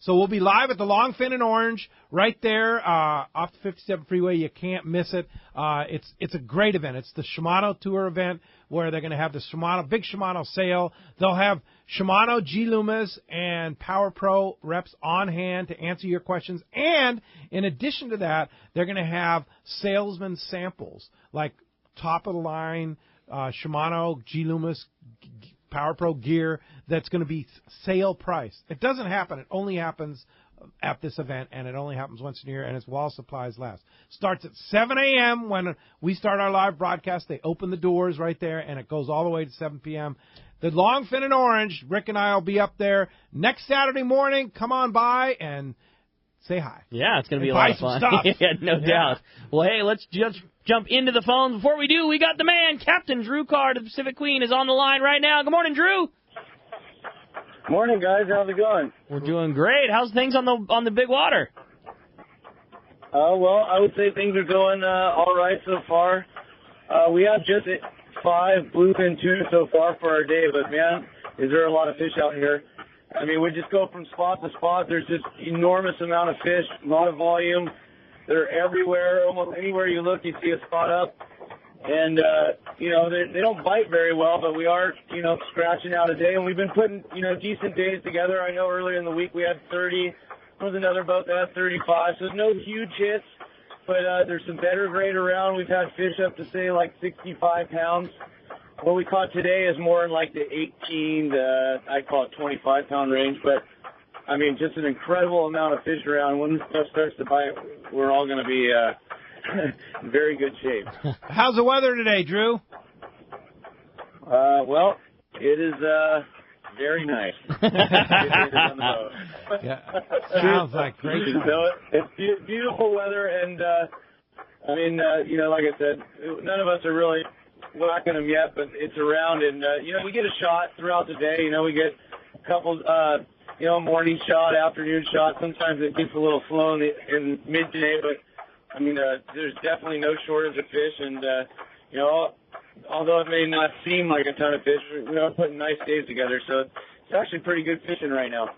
[SPEAKER 2] so we'll be live at the Longfin in Orange right there off the 57 freeway. You can't miss it. It's a great event. It's the Shimano Tour event where they're going to have the big Shimano sale. They'll have Shimano G-Lumas and Power Pro reps on hand to answer your questions. And in addition to that, they're going to have salesman samples, like top-of-the-line Shimano G-Lumas Power Pro gear that's going to be sale price. It doesn't happen. It only happens at this event, and it only happens once a year, and it's while supplies last. Starts at 7 a.m. when we start our live broadcast. They open the doors right there, and it goes all the way to 7 p.m. The Longfin in Orange, Rick and I will be up there next Saturday morning. Come on by and say hi.
[SPEAKER 5] Yeah, it's going to be a lot of fun. Yeah, no doubt. Well, hey, let's just jump into the phones. Before we do, we got the man, Captain Drew Card of the Pacific Queen, is on the line right now. Good morning, Drew.
[SPEAKER 11] Morning, guys. How's it going?
[SPEAKER 5] We're doing great. How's things on the big water?
[SPEAKER 11] Well, I would say things are going all right so far. We have just 5 bluefin tuna so far for our day, but man, is there a lot of fish out here. I mean, we just go from spot to spot. There's just enormous amount of fish, a lot of volume. They're everywhere. Almost anywhere you look, you see a spot up. And, they don't bite very well, but we are, scratching out a day. And we've been putting, decent days together. I know earlier in the week we had 30. There was another boat that had 35. So there's no huge hits, but there's some better grade around. We've had fish up to, say, like 65 pounds. What we caught today is more in like the 18 to, I call it 25-pound range. But, I mean, just an incredible amount of fish around. When this stuff starts to bite, we're all going to be in very good shape.
[SPEAKER 2] How's the weather today, Drew?
[SPEAKER 11] Well, it is very nice.
[SPEAKER 2] Yeah, sounds like great.
[SPEAKER 11] So it's beautiful weather, and like I said, none of us are really whacking them yet, but it's around, and we get a shot throughout the day. We get a couple, morning shot, afternoon shot. Sometimes it gets a little slow in midday, but I mean, there's definitely no shortage of fish, and although it may not seem like a ton of fish, we're putting nice days together, so it's actually pretty good fishing right now.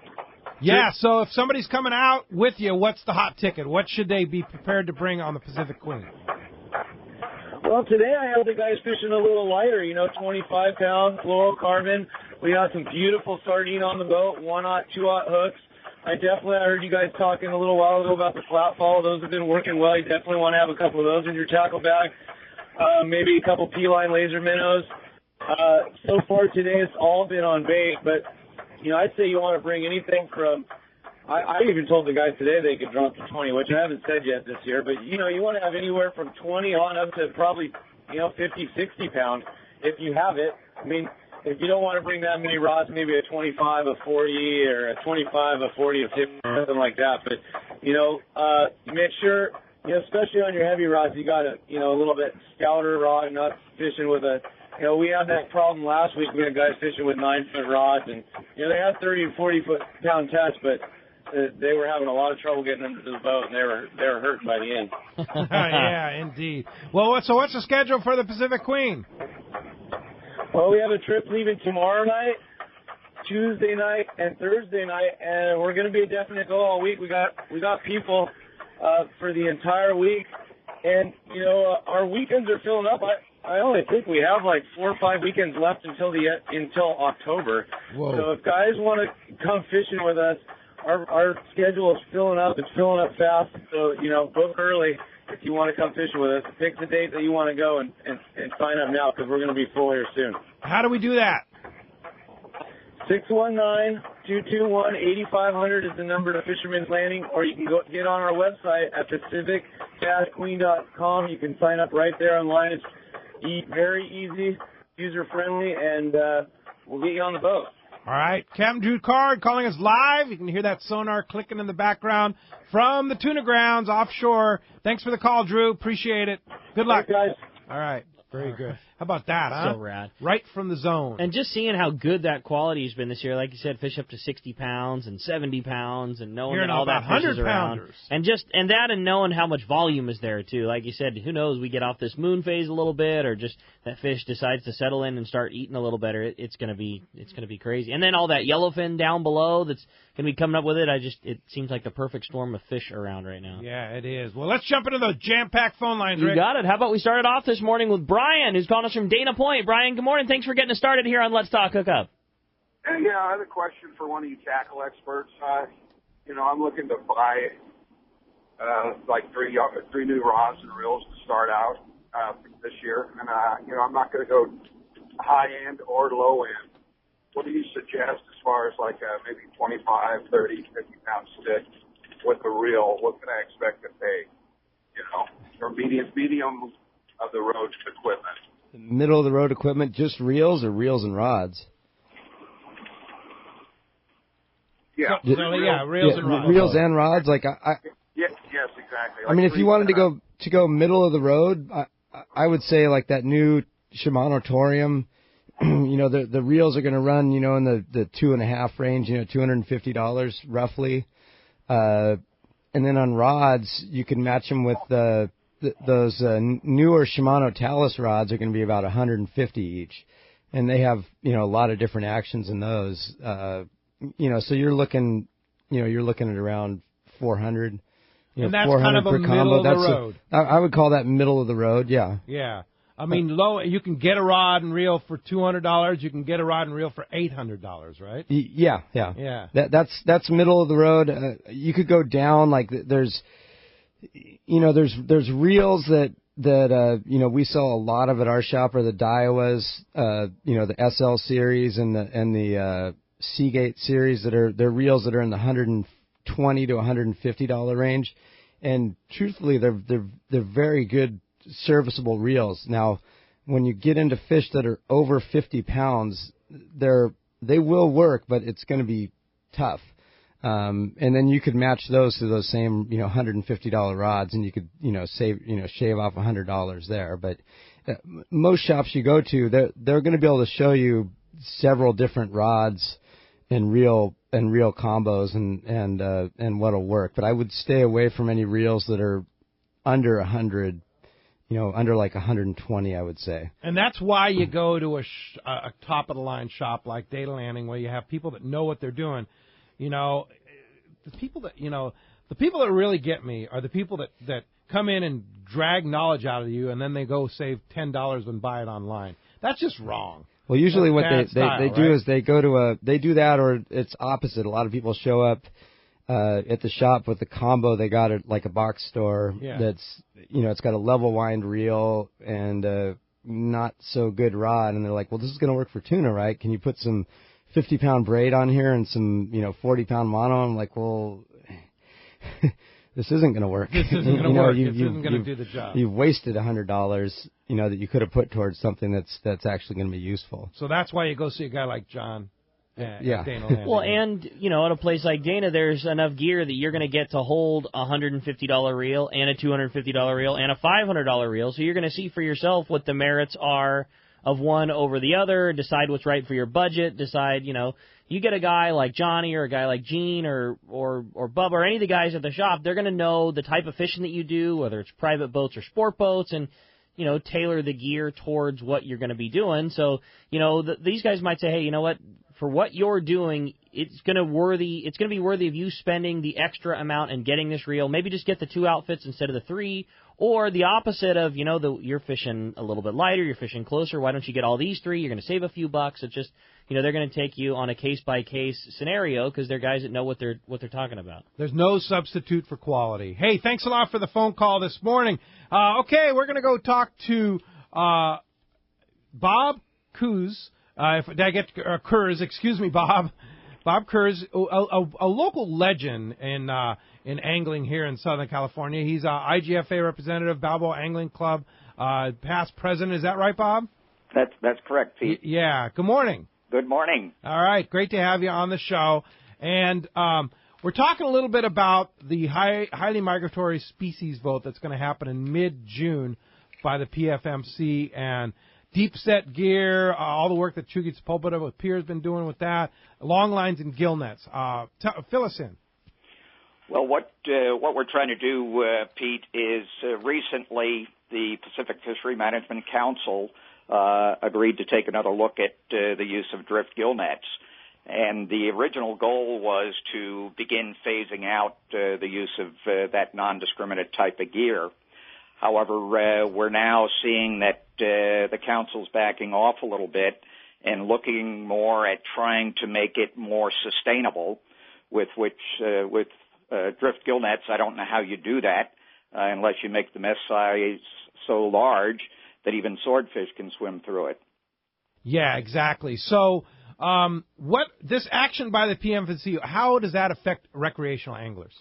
[SPEAKER 2] Yeah, so if somebody's coming out with you, what's the hot ticket? What should they be prepared to bring on the Pacific Queen?
[SPEAKER 11] Well, today I have the guys fishing a little lighter, 25-pound fluorocarbon. We got some beautiful sardine on the boat, 1/0, 2/0 hooks. I heard you guys talking a little while ago about the flat fall. Those have been working well. You definitely want to have a couple of those in your tackle bag. Maybe a couple P-line laser minnows. So far today it's all been on bait, but, I'd say you want to bring anything from, I even told the guys today they could drop to 20, which I haven't said yet this year, but, you want to have anywhere from 20 on up to probably, 50, 60 pound if you have it. I mean, if you don't want to bring that many rods, maybe a 25, a 40, or a 25, a 40, a 50, something like that. But, make sure, especially on your heavy rods, you got a little bit stouter rod, not fishing with a, we had that problem last week. We had guys fishing with 9-foot rods, and, they had 30 and 40-foot-pound tests, but they were having a lot of trouble getting into the boat, and they were hurt by the end.
[SPEAKER 2] Yeah, indeed. Well, so what's the schedule for the Pacific Queen?
[SPEAKER 11] Well, we have a trip leaving tomorrow night, Tuesday night, and Thursday night, and we're going to be a definite go all week. We got people for the entire week, and our weekends are filling up. I only think we have like 4 or 5 weekends left until October.
[SPEAKER 2] Whoa.
[SPEAKER 11] So if guys want to come fishing with us, our schedule is filling up. It's filling up fast. So book early. If you want to come fishing with us, pick the date that you want to go and sign up now, because we're going to be full here soon.
[SPEAKER 2] How do we do that?
[SPEAKER 11] 619-221-8500 is the number to Fisherman's Landing, or you can get on our website at pacific-queen.com. You can sign up right there online. It's very easy, user-friendly, and we'll get you on the boat.
[SPEAKER 2] All right, Captain Drew Card calling us live. You can hear that sonar clicking in the background from the tuna grounds offshore. Thanks for the call, Drew. Appreciate it. Good luck.
[SPEAKER 11] Thanks, guys.
[SPEAKER 2] All right. Very good. How about that, huh?
[SPEAKER 5] So rad.
[SPEAKER 2] Right from the zone.
[SPEAKER 5] And just seeing how good that quality has been this year, like you said, fish up to 60 pounds and 70 pounds, and knowing
[SPEAKER 2] Hearing
[SPEAKER 5] that all that fish is around.
[SPEAKER 2] 100-pounders.
[SPEAKER 5] And knowing how much volume is there, too. Like you said, who knows, we get off this moon phase a little bit, or just that fish decides to settle in and start eating a little better. It's going to be crazy. And then all that yellowfin down below that's going to be coming up with it, it seems like the perfect storm of fish around right now.
[SPEAKER 2] Yeah, it is. Well, let's jump into those jam-packed phone lines,
[SPEAKER 5] You
[SPEAKER 2] Rick.
[SPEAKER 5] got it. How about we start it off this morning with Brian, who's calling us from Dana Point. Brian, good morning. Thanks for getting us started here on Let's Talk Hookup.
[SPEAKER 12] Yeah, I have a question for one of you tackle experts. I'm looking to buy like three new rods and reels to start out this year, and I'm not going to go high end or low end. What do you suggest as far as like maybe 25, 30, 50 pound stick with a reel? What can I expect to pay? Or medium of the road equipment.
[SPEAKER 7] Middle of the road equipment, just reels or reels and rods?
[SPEAKER 12] Yeah.
[SPEAKER 2] Reels and rods.
[SPEAKER 7] Reels and rods, like
[SPEAKER 12] Yes, exactly.
[SPEAKER 7] I mean, if you wanted to go middle of the road, I would say like that new Shimano Torium. The reels are going to run, in the 2.5 range, $250 roughly. And then on rods, you can match them with those newer Shimano Talus rods are going to be about $150 each, and they have a lot of different actions in those. So you're looking at around 400.
[SPEAKER 2] And that's
[SPEAKER 7] 400
[SPEAKER 2] kind of a
[SPEAKER 7] per
[SPEAKER 2] middle
[SPEAKER 7] combo.
[SPEAKER 2] of the road.
[SPEAKER 7] I would call that middle of the road. Yeah.
[SPEAKER 2] Yeah. I mean, you can get a rod and reel for $200. You can get a rod and reel for $800, right?
[SPEAKER 7] Yeah. That's middle of the road. You could go down like there's reels that we sell a lot of at our shop are the Daiwas, the SL series and the Seagate series they're reels that are in the $120 to $150 range, and truthfully they're very good serviceable reels. Now, when you get into fish that are over 50 pounds, they will work, but it's going to be tough. And then you could match those to those same, $150 rods, and you could, shave off $100 there. But most shops you go to, they're going to be able to show you several different rods and reel combos and what'll work. But I would stay away from any reels that are under 100. Under like 120, I would say.
[SPEAKER 2] And that's why you go to a top-of-the-line shop like Data Landing, where you have people that know what they're doing. The people that really get me are the people that come in and drag knowledge out of you, and then they go save $10 and buy it online. That's just wrong.
[SPEAKER 7] Well, usually what
[SPEAKER 2] style,
[SPEAKER 7] they do is they go to they do that, or it's opposite. A lot of people show up at the shop with the combo they got at like a box store that's it's got a level wind reel and not so good rod, and they're like, well, this is going to work for tuna, right? Can you put some 50-pound braid on here and some 40-pound mono? I'm like, well, this isn't going to work.
[SPEAKER 2] This isn't going to work. This isn't going to do the job.
[SPEAKER 7] You've wasted $100 that you could have put towards something that's actually going to be useful.
[SPEAKER 2] So that's why you go see a guy like John.
[SPEAKER 7] Yeah.
[SPEAKER 5] Well, and, at a place like Dana, there's enough gear that you're going to get to hold a $150 reel and a $250 reel and a $500 reel. So you're going to see for yourself what the merits are of one over the other, decide what's right for your budget, decide, you get a guy like Johnny or a guy like Gene or Bubba or any of the guys at the shop, they're going to know the type of fishing that you do, whether it's private boats or sport boats, and tailor the gear towards what you're going to be doing. So, these guys might say, hey, you know what? For what you're doing, it's going to be worthy of you spending the extra amount and getting this reel. Maybe just get the 2 outfits instead of the 3, or the opposite of, you're fishing a little bit lighter, you're fishing closer. Why don't you get all these 3? You're going to save a few bucks. It's just, they're going to take you on a case-by-case scenario because they're guys that know what they're talking about.
[SPEAKER 2] There's no substitute for quality. Hey, thanks a lot for the phone call this morning. Okay, we're going to go talk to Bob Coos. Did I get Kurz? Excuse me, Bob. Bob Kurz, a local legend in angling here in Southern California. He's a IGFA representative, Balboa Angling Club, past president. Is that right, Bob?
[SPEAKER 13] That's correct, Pete.
[SPEAKER 2] Yeah. Good morning.
[SPEAKER 13] Good morning.
[SPEAKER 2] All right. Great to have you on the show. And we're talking a little bit about the highly migratory species vote that's going to happen in mid-June by the PFMC, and deep set gear, all the work that Chugi Sepulveda with Pierre has been doing with that, long lines and gill nets. Fill us in.
[SPEAKER 13] Well, what we're trying to do, Pete, is recently the Pacific Fishery Management Council agreed to take another look at the use of drift gill nets. And the original goal was to begin phasing out the use of that non-discriminate type of gear. However, we're now seeing that the council's backing off a little bit and looking more at trying to make it more sustainable, with drift gill nets. I don't know how you do that unless you make the mesh size so large that even swordfish can swim through it.
[SPEAKER 2] Yeah, exactly. So what this action by the PFMC, how does that affect recreational anglers?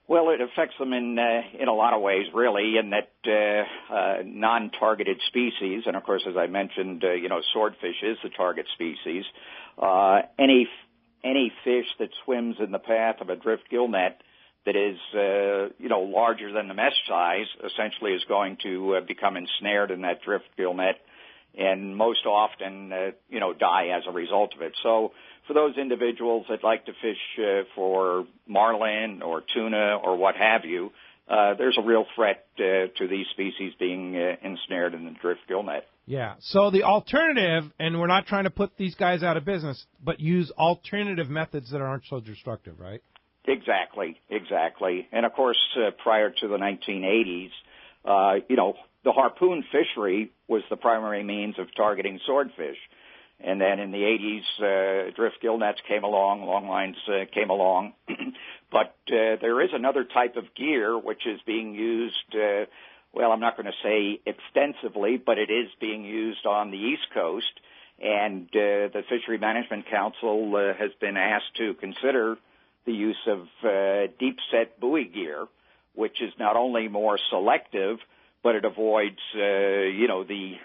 [SPEAKER 13] Well, it affects them in a lot of ways, really, in that non-targeted species, and of course, as I mentioned, swordfish is the target species. Any fish that swims in the path of a drift gill net that is, larger than the mesh size, essentially is going to become ensnared in that drift gill net, and most often, die as a result of it. So for those individuals that like to fish for marlin or tuna or what have you, there's a real threat to these species being ensnared in the drift gill net.
[SPEAKER 2] Yeah. So the alternative, and we're not trying to put these guys out of business, but use alternative methods that aren't so destructive, right?
[SPEAKER 13] Exactly. And of course, prior to the 1980s, the harpoon fishery was the primary means of targeting swordfish. And then in the 80s, drift gill nets came along, long lines came along. But there is another type of gear which is being used, I'm not going to say extensively, but it is being used on the East Coast. And the Fishery Management Council has been asked to consider the use of deep-set buoy gear, which is not only more selective, but it avoids, the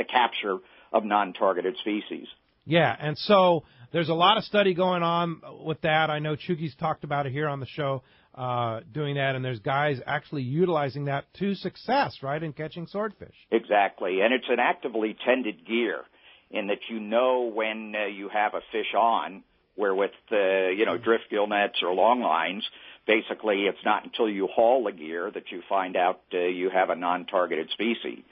[SPEAKER 13] capture of non-targeted species.
[SPEAKER 2] Yeah, and so there's a lot of study going on with that. I know Chugi's talked about it here on the show, doing that, and there's guys actually utilizing that to success, right, in catching swordfish.
[SPEAKER 13] Exactly, and it's an actively tended gear in that when you have a fish on, where with, drift gill nets or long lines, basically it's not until you haul the gear that you find out you have a non-targeted species.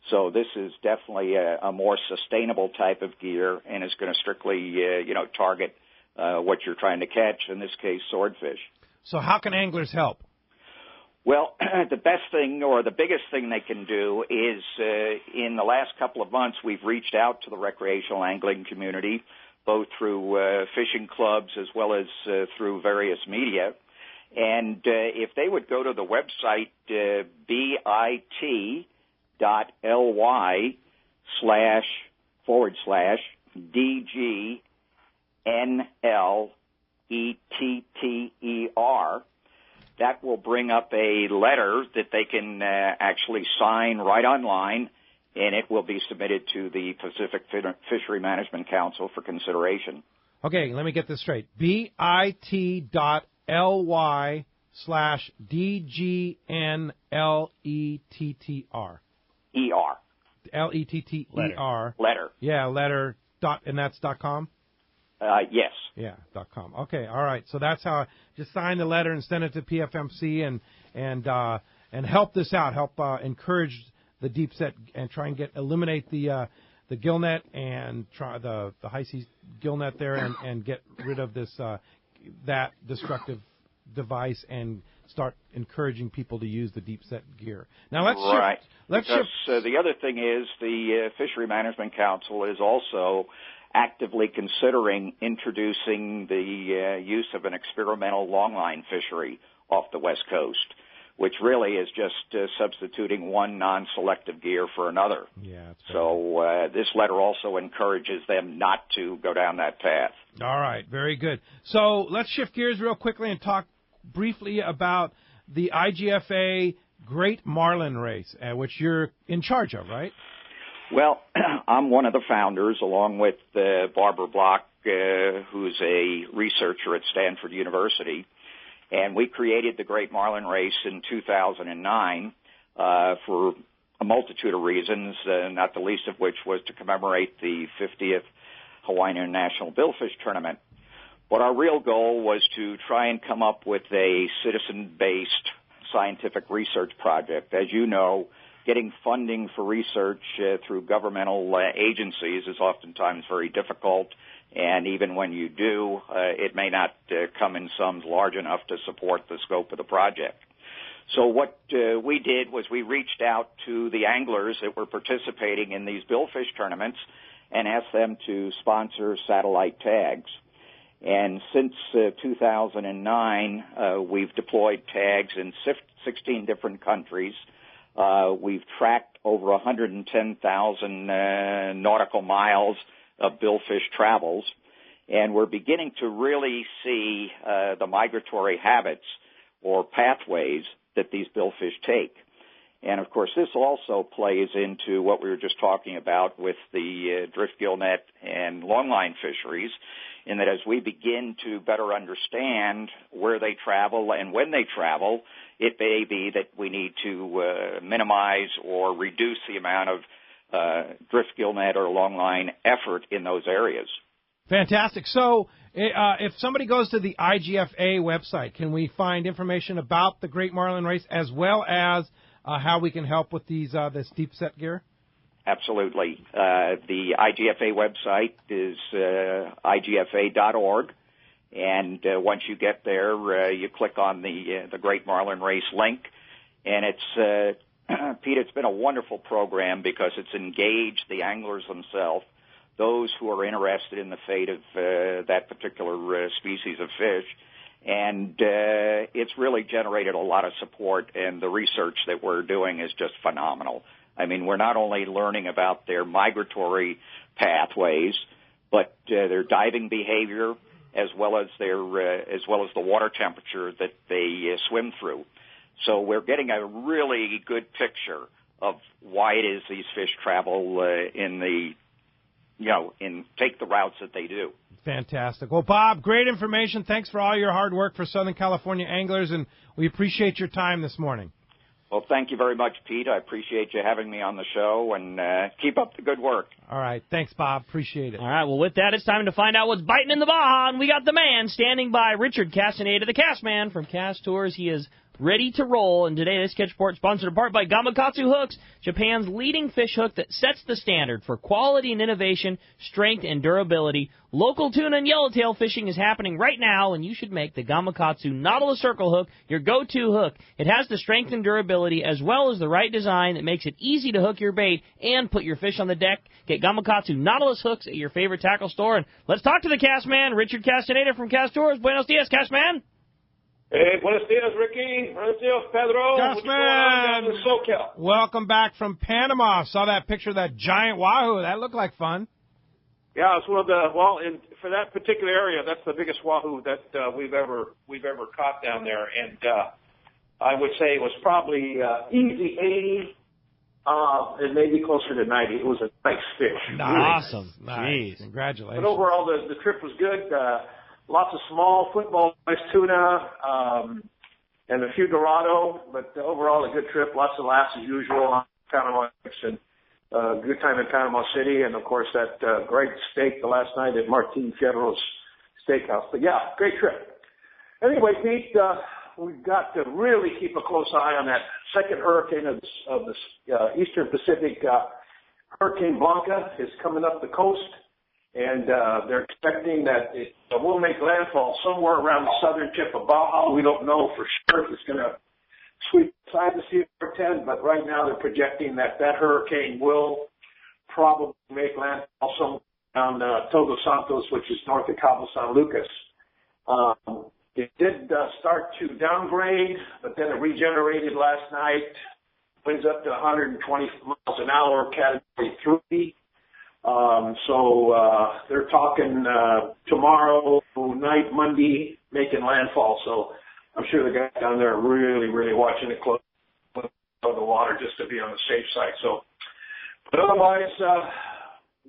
[SPEAKER 13] So this is definitely a more sustainable type of gear, and is going to strictly, target what you're trying to catch, in this case, swordfish.
[SPEAKER 2] So how can anglers help?
[SPEAKER 13] Well, the best thing or the biggest thing they can do is in the last couple of months, we've reached out to the recreational angling community, both through fishing clubs as well as through various media. And if they would go to the website bit.ly/DGNLETTER, that will bring up a letter that they can actually sign right online, and it will be submitted to the Pacific Fishery Management Council for consideration.
[SPEAKER 2] Okay, let me get this straight. bit.ly/DGNLETTR.
[SPEAKER 13] ER.
[SPEAKER 2] LETTER.
[SPEAKER 13] Letter.
[SPEAKER 2] Yeah, letter. And that's .com?
[SPEAKER 13] Yes.
[SPEAKER 2] Yeah, .com. Okay, all right. So that's how. Just sign the letter and send it to PFMC and help this out. Help encourage the deep set and try and eliminate the gill net and try the high seas gill net there and get rid of this that destructive device and start encouraging people to use the deep set gear. Now let's shift.
[SPEAKER 13] The other thing is the Fishery Management Council is also actively considering introducing the use of an experimental longline fishery off the West Coast, which really is just substituting one non-selective gear for another.
[SPEAKER 2] Yeah.
[SPEAKER 13] So this letter also encourages them not to go down that path.
[SPEAKER 2] All right, very good. So let's shift gears real quickly and talk briefly about the IGFA Great Marlin Race, which you're in charge of, right?
[SPEAKER 13] Well, I'm one of the founders, along with Barbara Block, who's a researcher at Stanford University. And we created the Great Marlin Race in 2009 for a multitude of reasons, not the least of which was to commemorate the 50th Hawaiian International Billfish Tournament. But our real goal was to try and come up with a citizen-based scientific research project. As you know, getting funding for research through governmental agencies is oftentimes very difficult, and even when you do, it may not come in sums large enough to support the scope of the project. So what we did was we reached out to the anglers that were participating in these billfish tournaments and asked them to sponsor satellite tags. And since 2009, we've deployed tags in 16 different countries. We've tracked over 110,000 nautical miles of billfish travels, and we're beginning to really see the migratory habits or pathways that these billfish take. And, of course, this also plays into what we were just talking about with the driftgill net and longline fisheries, in that as we begin to better understand where they travel and when they travel, it may be that we need to minimize or reduce the amount of driftgill net or longline effort in those areas.
[SPEAKER 2] Fantastic. So if somebody goes to the IGFA website, can we find information about the Great Marlin Race as well as how we can help with these this deep set gear?
[SPEAKER 13] Absolutely. The IGFA website is igfa.org, and once you get there, you click on the Great Marlin Race link, and it's Pete, it's been a wonderful program because it's engaged the anglers themselves, those who are interested in the fate of that particular species of fish. And it's really generated a lot of support, and the research that we're doing is just phenomenal. I mean, we're not only learning about their migratory pathways, but their diving behavior, as well as the water temperature that they swim through. So we're getting a really good picture of why it is these fish travel take the routes that they do.
[SPEAKER 2] Fantastic. Well, Bob, great information. Thanks for all your hard work for Southern California anglers, and we appreciate your time this morning.
[SPEAKER 13] Well, thank you very much, Pete. I appreciate you having me on the show, and keep up the good work.
[SPEAKER 2] All right. Thanks, Bob. Appreciate it.
[SPEAKER 5] All right. Well, with that, it's time to find out what's biting in the Baja, and we got the man standing by, Richard Castaneda, the Cast Man from Cast Tours. He is ready to roll, and today this Catch Report is sponsored in part by Gamakatsu Hooks, Japan's leading fish hook that sets the standard for quality and innovation, strength and durability. Local tuna and yellowtail fishing is happening right now, and you should make the Gamakatsu Nautilus Circle Hook your go-to hook. It has the strength and durability as well as the right design that makes it easy to hook your bait and put your fish on the deck. Get Gamakatsu Nautilus hooks at your favorite tackle store. And let's talk to the Cast Man, Richard Castaneda from Cast Tours. Buenos dias, Cast Man.
[SPEAKER 14] Hey, buenos dias, Ricky. Buenos dias, Pedro.
[SPEAKER 2] Cast Man.
[SPEAKER 14] SoCal?
[SPEAKER 2] Welcome back from Panama. Saw that picture of that giant wahoo. That looked like fun.
[SPEAKER 14] Yeah, it's one of the for that particular area, that's the biggest wahoo that we've ever caught down there, and I would say it was probably easy 80, and maybe closer to 90. It was a nice fish.
[SPEAKER 2] Awesome. Nice. Congratulations.
[SPEAKER 14] But overall, the trip was good. Lots of small football-sized tuna, and a few dorado, but overall a good trip. Lots of laughs as usual on Panama and good time in Panama City, and of course that great steak the last night at Martin Fierro's Steakhouse. But yeah, great trip. Anyway, Pete, we've got to really keep a close eye on that second hurricane of the Eastern Pacific. Hurricane Blanca is coming up the coast. And they're expecting that it will make landfall somewhere around the southern tip of Baja. We don't know for sure if it's going to sweep aside the Sea of 10, but right now they're projecting that hurricane will probably make landfall somewhere around Todos Santos, which is north of Cabo San Lucas. It did start to downgrade, but then it regenerated last night. Winds up to 120 miles an hour, Category 3. So they're talking tomorrow night, Monday, making landfall. So I'm sure the guys down there are really, really watching it close to the water just to be on the safe side. So, but otherwise,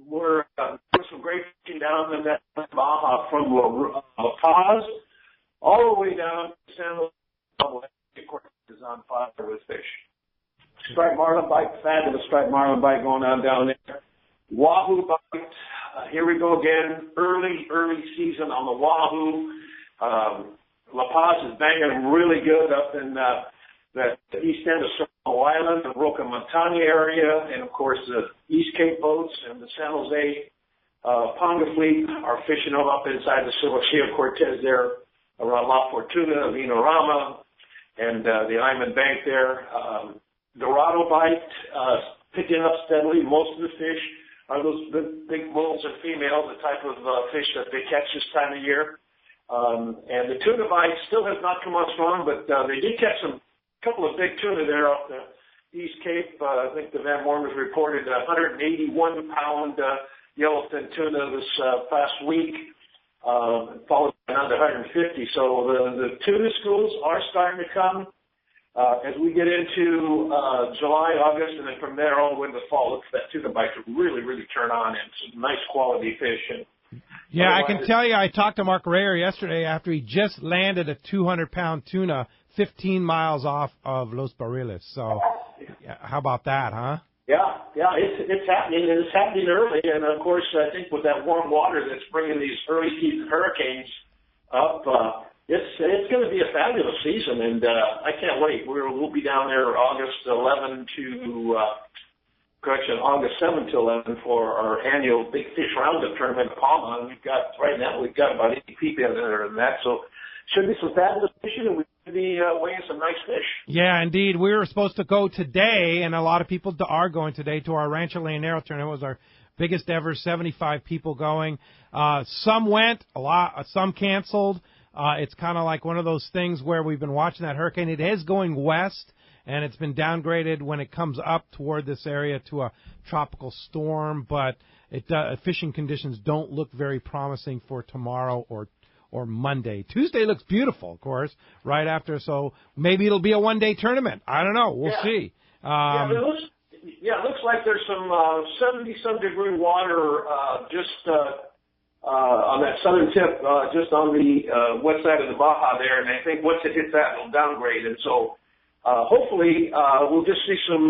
[SPEAKER 14] we're doing some great fishing down in that Baja from La Paz all the way down to San Luis. Of course, is on fire with fish. Striped marlin bite, fabulous striped marlin bite going on down there. Wahoo bite. Here we go again. Early season on the wahoo. La Paz is banging really good up in the east end of Serrano Island, the Roca Montana area, and of course the East Cape boats and the San Jose Ponga fleet are fishing up inside the Silvio Cortez there around La Fortuna, Vinorama, and the Iman Bank there. Dorado bite, picking up steadily. Most of the fish are those big bulls and females, the type of fish that they catch this time of year. And the tuna bite still has not come on strong, but they did catch a couple of big tuna there off the East Cape. I think the Van Mormons reported 181-pound yellowfin tuna this past week, followed by another 150. So the tuna schools are starting to come. As we get into July, August, and then from there on into the fall, look for that tuna bite to really, really turn on and some nice quality fish. And
[SPEAKER 2] yeah, I can tell you, I talked to Mark Rayer yesterday after he just landed a 200-pound tuna 15 miles off of Los Barriles. So yeah, how about that, huh?
[SPEAKER 14] Yeah, it's happening, and it's happening early. And, of course, I think with that warm water that's bringing these early season hurricanes up, it's going to be a fabulous season, and I can't wait. We'll be down there August 7 to 11 for our annual Big Fish Roundup tournament in Palma. And right now we've got about 80 people in there and that, so should be some fabulous fishing, and we should be weighing some nice fish.
[SPEAKER 2] Yeah, indeed. We were supposed to go today, and a lot of people are going today to our Rancho Leonero tournament. It was our biggest ever, 75 people going. Some went, some canceled. It's kind of like one of those things where we've been watching that hurricane. It is going west, and it's been downgraded when it comes up toward this area to a tropical storm, but fishing conditions don't look very promising for tomorrow or Monday. Tuesday looks beautiful, of course, right after, so maybe it'll be a one-day tournament. I don't know. We'll see.
[SPEAKER 14] It looks like there's some 70-some degree water just on that southern tip, just on the west side of the Baja there, and I think once it hits that, it'll downgrade. And so hopefully we'll just see some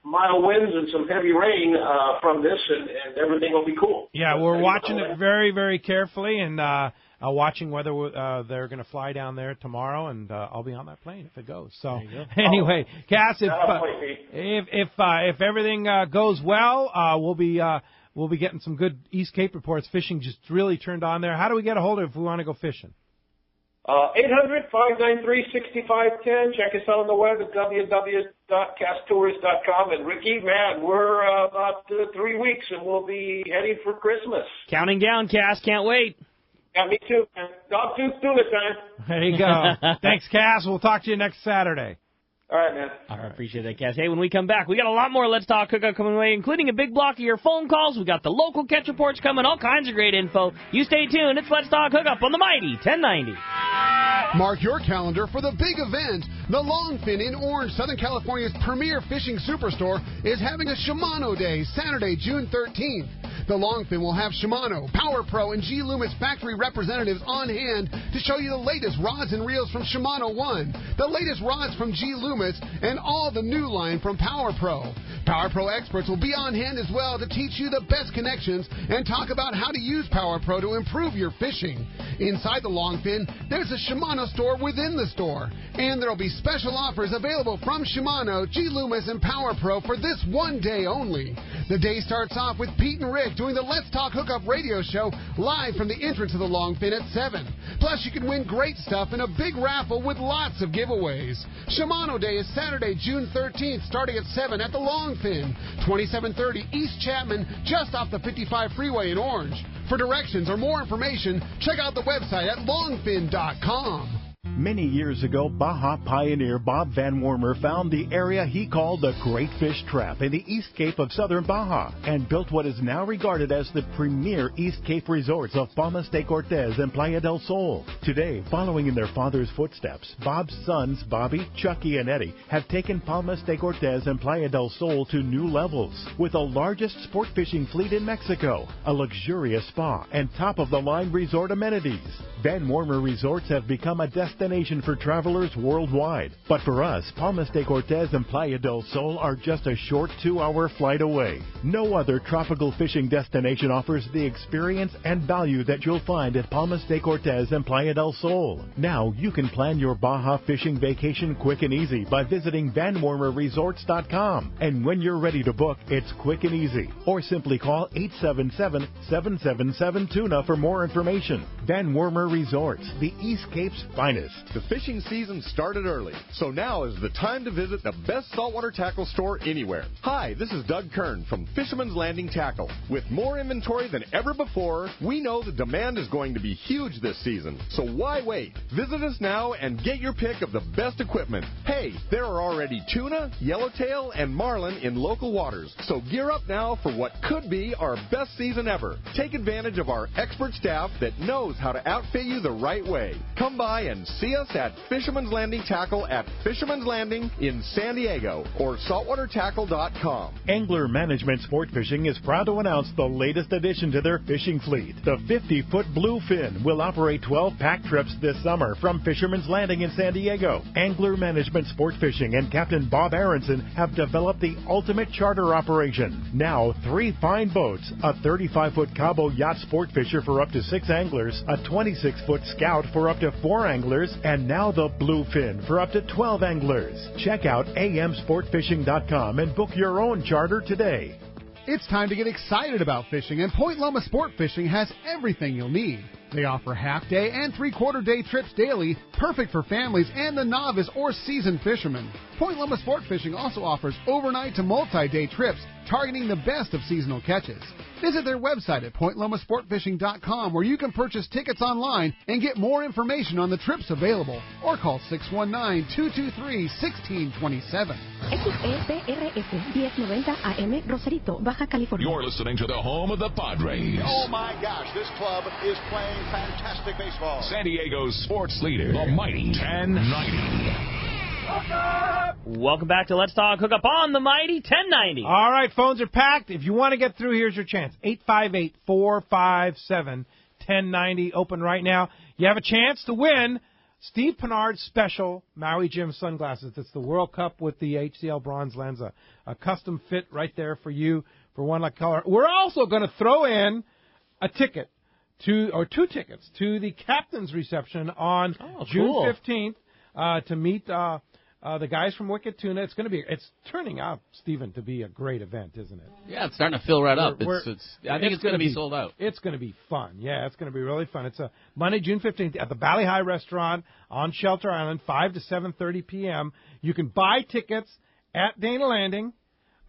[SPEAKER 14] mild winds and some heavy rain from this, and everything will be cool.
[SPEAKER 2] Yeah, we're watching it very, very carefully, and watching whether they're going to fly down there tomorrow, and I'll be on that plane if it goes. So anyway, Cass, if everything goes well, we'll be getting some good East Cape reports. Fishing just really turned on there. How do we get a hold of it if we want to go fishing?
[SPEAKER 14] 800-593-6510. Check us out on the web at www.castours.com. And Ricky, man, we're about 3 weeks, and we'll be heading for Christmas.
[SPEAKER 5] Counting down, Cass. Can't wait.
[SPEAKER 14] Yeah, me too, man. Dog tooth tuna time.
[SPEAKER 2] There you go. Thanks, Cass. We'll talk to you next Saturday.
[SPEAKER 14] All right, man.
[SPEAKER 5] I appreciate that, Cass. Hey, when we come back, we got a lot more Let's Talk Hookup coming away, including a big block of your phone calls. We got the local catch reports coming, all kinds of great info. You stay tuned. It's Let's Talk Hookup on the Mighty 1090.
[SPEAKER 9] Mark your calendar for the big event. The Longfin in Orange, Southern California's premier fishing superstore, is having a Shimano Day, Saturday, June 13th. The Longfin will have Shimano, Power Pro, and G. Loomis factory representatives on hand to show you the latest rods and reels from Shimano 1, the latest rods from G. Loomis, and all the new line from Power Pro. Power Pro experts will be on hand as well to teach you the best connections and talk about how to use Power Pro to improve your fishing. Inside the Longfin, there's a Shimano store within the store, and there will be special offers available from Shimano, G. Loomis, and Power Pro for this one day only. The day starts off with Pete and Rick doing the Let's Talk Hookup radio show live from the entrance of the Longfin at 7. Plus, you can win great stuff in a big raffle with lots of giveaways. Shimano Day is Saturday, June 13th, starting at 7 at the Longfin, 2730 East Chapman, just off the 55 freeway in Orange. For directions or more information, check out the website at longfin.com.
[SPEAKER 4] Many years ago, Baja pioneer Bob Van Wormer found the area he called the Great Fish Trap in the East Cape of southern Baja and built what is now regarded as the premier East Cape resorts of Palmas de Cortez and Playa del Sol. Today, following in their father's footsteps, Bob's sons, Bobby, Chucky, and Eddie, have taken Palmas de Cortez and Playa del Sol to new levels with the largest sport fishing fleet in Mexico, a luxurious spa, and top-of-the-line resort amenities. Van Wormer Resorts have become a destination destination for travelers worldwide. But for us, Palmas de Cortez and Playa del Sol are just a short 2-hour flight away. No other tropical fishing destination offers the experience and value that you'll find at Palmas de Cortez and Playa del Sol. Now you can plan your Baja fishing vacation quick and easy by visiting VanWarmerResorts.com. And when you're ready to book, it's quick and easy. Or simply call 877-777-TUNA for more information. Van Wormer Resorts, the East Cape's finest.
[SPEAKER 15] The fishing season started early, so now is the time to visit the best saltwater tackle store anywhere. Hi, this is Doug Kern from Fisherman's Landing Tackle. With more inventory than ever before, we know the demand is going to be huge this season. So why wait? Visit us now and get your pick of the best equipment. Hey, there are already tuna, yellowtail, and marlin in local waters. So gear up now for what could be our best season ever. Take advantage of our expert staff that knows how to outfit you the right way. Come by and see us at Fisherman's Landing Tackle at Fisherman's Landing in San Diego or saltwatertackle.com.
[SPEAKER 4] Angler Management Sport Fishing is proud to announce the latest addition to their fishing fleet. The 50-foot Bluefin will operate 12 pack trips this summer from Fisherman's Landing in San Diego. Angler Management Sport Fishing and Captain Bob Aronson have developed the ultimate charter operation. Now, 3 fine boats, a 35-foot Cabo Yacht Sport Fisher for up to 6 anglers, a 26-foot Scout for up to 4 anglers, and now the Bluefin for up to 12 anglers. Check out amsportfishing.com and book your own charter today.
[SPEAKER 9] It's time to get excited about fishing, and Point Loma Sport Fishing has everything you'll need. They offer half-day and three-quarter-day trips daily, perfect for families and the novice or seasoned fishermen. Point Loma Sport Fishing also offers overnight to multi-day trips, targeting the best of seasonal catches. Visit their website at pointlomasportfishing.com, where you can purchase tickets online and get more information on the trips available, or call 619-223-1627.
[SPEAKER 16] XEPRF 1090 AM, Rosarito, Baja California.
[SPEAKER 17] You're listening to the home of the Padres.
[SPEAKER 18] Oh my gosh, this club is playing fantastic baseball.
[SPEAKER 17] San Diego's sports leader, the mighty 1090.
[SPEAKER 5] Welcome back to Let's Talk Hookup on the mighty 1090.
[SPEAKER 2] All right, phones are packed. If you want to get through, here's your chance. 858-457-1090, open right now. You have a chance to win Steve Pinard's special Maui Jim sunglasses. It's the World Cup with the HCL bronze lens, a custom fit right there for you for one like color. We're also going to throw in a ticket two tickets to the captain's reception on June 15th to meet the guys from Wicked Tuna. It's turning out, Stephen, to be a great event, isn't it?
[SPEAKER 6] Yeah, it's starting to fill right up. I think it's going to be sold out.
[SPEAKER 2] It's going to be fun. Yeah, it's going to be really fun. It's a Monday, June 15th at the Valley High Restaurant on Shelter Island, 5 to 7:30 p.m. You can buy tickets at Dana Landing.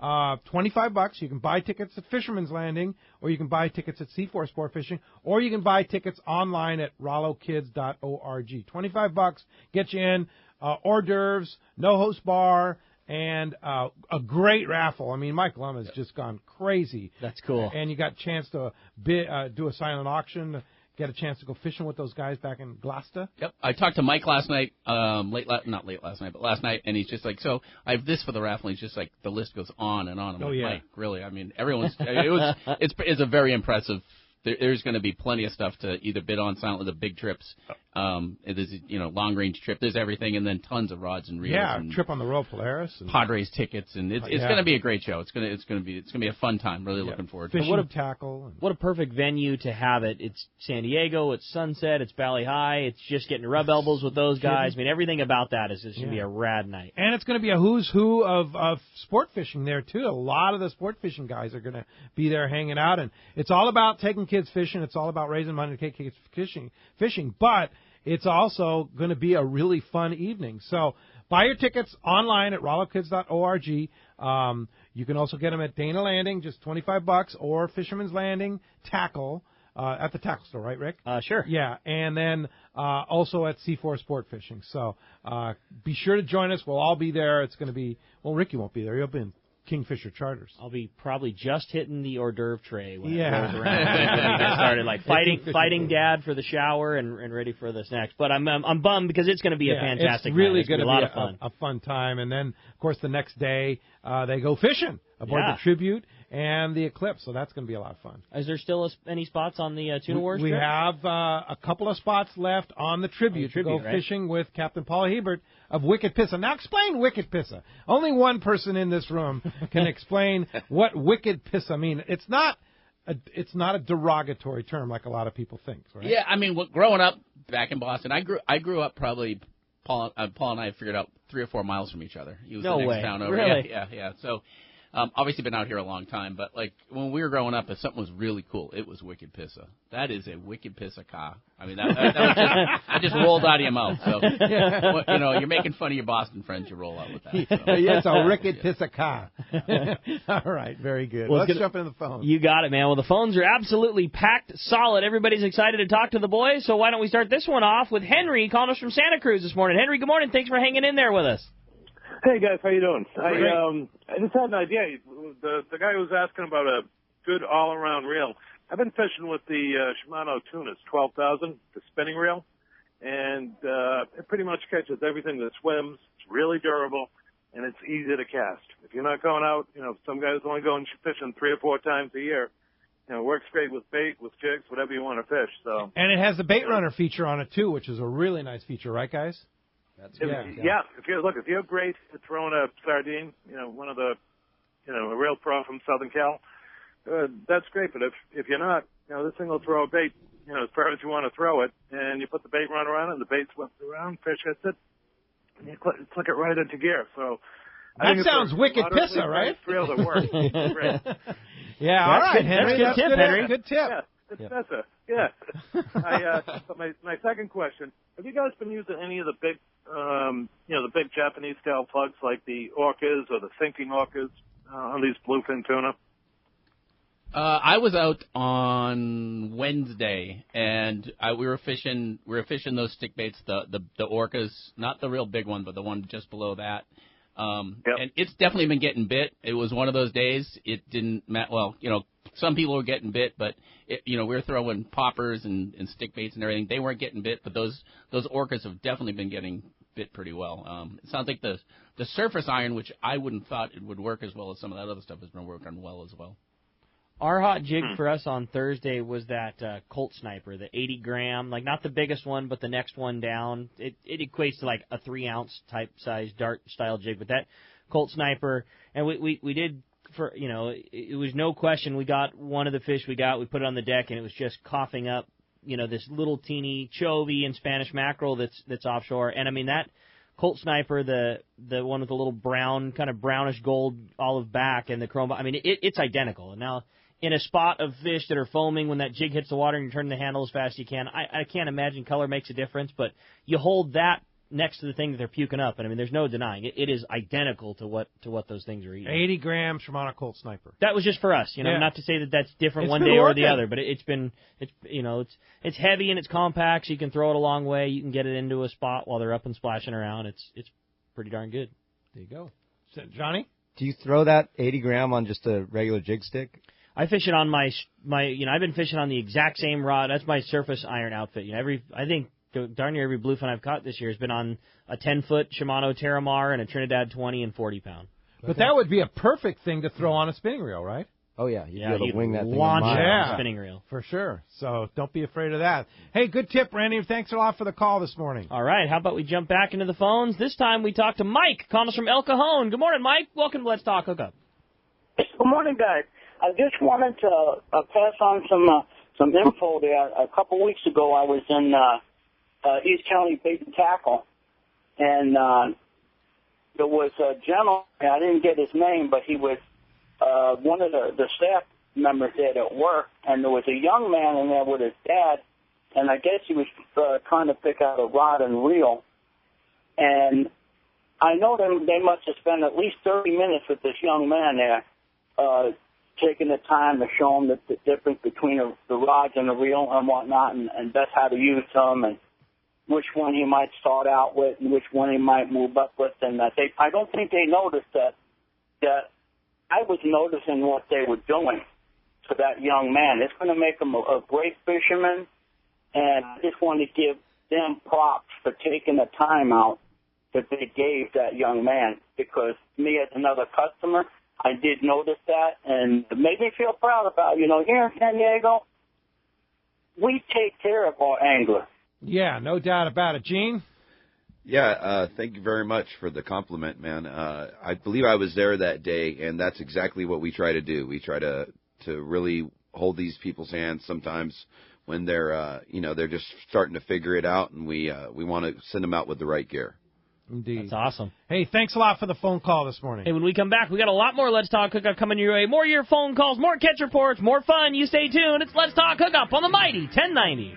[SPEAKER 2] $25. You can buy tickets at Fisherman's Landing, or you can buy tickets at C4 Sport Fishing, or you can buy tickets online at RolloKids.org. $25 get you in, hors d'oeuvres, no host bar, and a great raffle. I mean, Mike Lum has just gone crazy.
[SPEAKER 5] That's cool.
[SPEAKER 2] And you got a chance to do a silent auction, get a chance to go fishing with those guys back in Gloucester.
[SPEAKER 6] Yep. I talked to Mike last night, not late last night, but last night, and he's just like, so I have this for the raffle. He's just like, the list goes on and on. I'm like, Mike, really? I mean, it's a very impressive. There's going to be plenty of stuff to either bid on silently, the big trips. There's long range trip. There's everything, and then tons of rods and reels.
[SPEAKER 2] Yeah,
[SPEAKER 6] and
[SPEAKER 2] trip on the Royal Polaris, and
[SPEAKER 6] Padres tickets, and it's going to be a great show. It's going to be a fun time. Really looking forward to it.
[SPEAKER 2] Fishing tackle.
[SPEAKER 5] What a perfect venue to have it. It's San Diego. It's Sunset. It's Valley High. It's just getting to rub elbows with those guys. I mean, everything about that is just going to be a rad night.
[SPEAKER 2] And it's going to be a who's who of sport fishing there too. A lot of the sport fishing guys are going to be there hanging out, and it's all about taking kids fishing. It's all about raising money to take kids fishing, but it's also going to be a really fun evening. So buy your tickets online at RolloKids.org. You can also get them at Dana Landing, just $25, or Fisherman's Landing Tackle at the tackle store, right, Rick?
[SPEAKER 5] Sure.
[SPEAKER 2] Yeah, and then also at C4 Sport Fishing. So be sure to join us. We'll all be there. It's going to be, well, Ricky won't be there. He'll be in Kingfisher Charters.
[SPEAKER 5] I'll be probably just hitting the hors d'oeuvre tray when it goes around. When we get started, like fighting Dad for the shower and ready for the snacks. But I'm bummed because it's going to be a fantastic
[SPEAKER 2] it's really
[SPEAKER 5] night. It's going to be a lot of fun.
[SPEAKER 2] A fun time. And then, of course, the next day they go fishing aboard the Tribute. and the Eclipse, so that's going to be a lot of fun.
[SPEAKER 5] Is there still any spots on the Tuna Wars
[SPEAKER 2] We
[SPEAKER 5] trip?
[SPEAKER 2] have a couple of spots left on the tribute to go
[SPEAKER 5] right?
[SPEAKER 2] fishing with Captain Paul Hebert of Wicked Pissa. Now explain Wicked Pissa. Only one person in this room can explain what Wicked Pissa means. It's not a derogatory term like a lot of people think, right?
[SPEAKER 6] Yeah, I mean, growing up back in Boston, I grew up probably Paul and I figured out 3 or 4 miles from each other. He was
[SPEAKER 5] No
[SPEAKER 6] the next
[SPEAKER 5] way.
[SPEAKER 6] town over.
[SPEAKER 5] Really?
[SPEAKER 6] Yeah. So, obviously been out here a long time, but like when we were growing up, if something was really cool, it was Wicked Pissa. That is a Wicked Pissa car. I mean, that was just rolled out of your mouth. So, you're making fun of your Boston friends, you roll out with that. So.
[SPEAKER 2] Yes, a Wicked Pissa car. All right, very good.
[SPEAKER 5] Well,
[SPEAKER 2] Let's jump into the phone.
[SPEAKER 5] You got it, man. Well, the phones are absolutely packed solid. Everybody's excited to talk to the boys, so why don't we start this one off with Henry calling us from Santa Cruz this morning. Henry, good morning. Thanks for hanging in there with us.
[SPEAKER 19] Hey guys, how you doing? I just had an idea. The guy was asking about a good all-around reel. I've been fishing with the Shimano Tunas 12,000, the spinning reel, and it pretty much catches everything that swims. It's really durable, and it's easy to cast. If you're not going out, some guys only go fishing 3 or 4 times a year. It works great with bait, with jigs, whatever you want to fish. So.
[SPEAKER 2] And it has the bait runner feature on it too, which is a really nice feature, right, guys?
[SPEAKER 19] Yeah. If you're great at throwing a sardine, one of the, a real pro from Southern Cal, that's great. But if you're not, this thing will throw a bait, as far as you want to throw it, and you put the bait runner on it, and the bait swims around, fish hits it, and you click it right into gear. So
[SPEAKER 2] that sounds Wicked Pissa, right?
[SPEAKER 19] Reel that works. Great.
[SPEAKER 2] Yeah. All right, Henry.
[SPEAKER 5] That's a good tip, Henry.
[SPEAKER 2] Good tip.
[SPEAKER 19] Yeah. It's better. Yeah. But my second question: have you guys been using any of the big, the big Japanese style plugs like the orcas or the sinking orcas on these bluefin tuna?
[SPEAKER 6] I was out on Wednesday, and we were fishing those stick baits, the orcas, not the real big one, but the one just below that. And it's definitely been getting bit. It was one of those days. It didn't matter. Well, some people were getting bit, but we were throwing poppers and stick baits and everything. They weren't getting bit, but those orcas have definitely been getting bit pretty well. It sounds like the surface iron, which I wouldn't thought it would work as well as some of that other stuff, has been working well as well.
[SPEAKER 5] Our hot jig for us on Thursday was that Colt Sniper, the 80-gram, like not the biggest one, but the next one down. It equates to like a 3-ounce type size dart-style jig, but that Colt Sniper, and we did, it was no question, we got one of the fish we put it on the deck, and it was just coughing up, this little teeny chovy and Spanish mackerel that's offshore. And I mean, that Colt Sniper, the one with the little brown, kind of brownish gold olive back and the chrome, I mean, it's identical. And now, in a spot of fish that are foaming when that jig hits the water and you turn the handle as fast as you can, I can't imagine color makes a difference, but you hold that next to the thing that they're puking up, and I mean, there's no denying it. It is identical to what those things are eating.
[SPEAKER 2] 80-gram Shimano Colt Sniper.
[SPEAKER 5] That was just for us, not to say that that's different one day or the other, but it's heavy and it's compact, so you can throw it a long way. You can get it into a spot while they're up and splashing around. It's pretty darn good.
[SPEAKER 2] There you go. Johnny?
[SPEAKER 7] Do you throw that 80-gram on just a regular jig stick?
[SPEAKER 5] I fish it on my I've been fishing on the exact same rod. That's my surface iron outfit. I think darn near every bluefin I've caught this year has been on a 10-foot Shimano Terramar and a Trinidad 20 and 40-pound.
[SPEAKER 2] But that would be a perfect thing to throw on a spinning reel, right?
[SPEAKER 7] Oh, yeah. You'd be able to wing that thing
[SPEAKER 5] launch
[SPEAKER 7] on
[SPEAKER 5] a spinning reel.
[SPEAKER 2] For sure. So don't be afraid of that. Hey, good tip, Randy. Thanks a lot for the call this morning.
[SPEAKER 5] All right. How about we jump back into the phones? This time we talk to Mike, calling us from El Cajon. Good morning, Mike. Welcome to Let's Talk Hookup.
[SPEAKER 20] Good morning, guys. I just wanted to pass on some info there. A couple weeks ago, I was in East County Bait and Tackle, and there was a gentleman, I didn't get his name, but he was one of the staff members there at work, and there was a young man in there with his dad, and I guess he was trying to pick out a rod and reel, and I know they must have spent at least 30 minutes with this young man there, taking the time to show him the difference between the rods and the reel and whatnot, and best how to use them, and which one he might start out with and which one he might move up with. And I don't think they noticed that I was noticing what they were doing to that young man. It's going to make him a great fisherman, and I just want to give them props for taking the time out that they gave that young man, because me as another customer, I did notice that, and it made me feel proud about, here in San Diego, we take care of our angler.
[SPEAKER 2] Yeah, no doubt about it. Gene?
[SPEAKER 8] Yeah, thank you very much for the compliment, man. I believe I was there that day, and that's exactly what we try to do. We try to really hold these people's hands sometimes when they're, they're just starting to figure it out, and we want to send them out with the right gear.
[SPEAKER 2] Indeed.
[SPEAKER 5] That's awesome.
[SPEAKER 2] Hey, thanks a lot for the phone call this morning.
[SPEAKER 5] Hey, when we come back, we got a lot more Let's Talk Hookup coming your way. More of your phone calls, more catch reports, more fun. You stay tuned. It's Let's Talk Hookup on the Mighty 1090.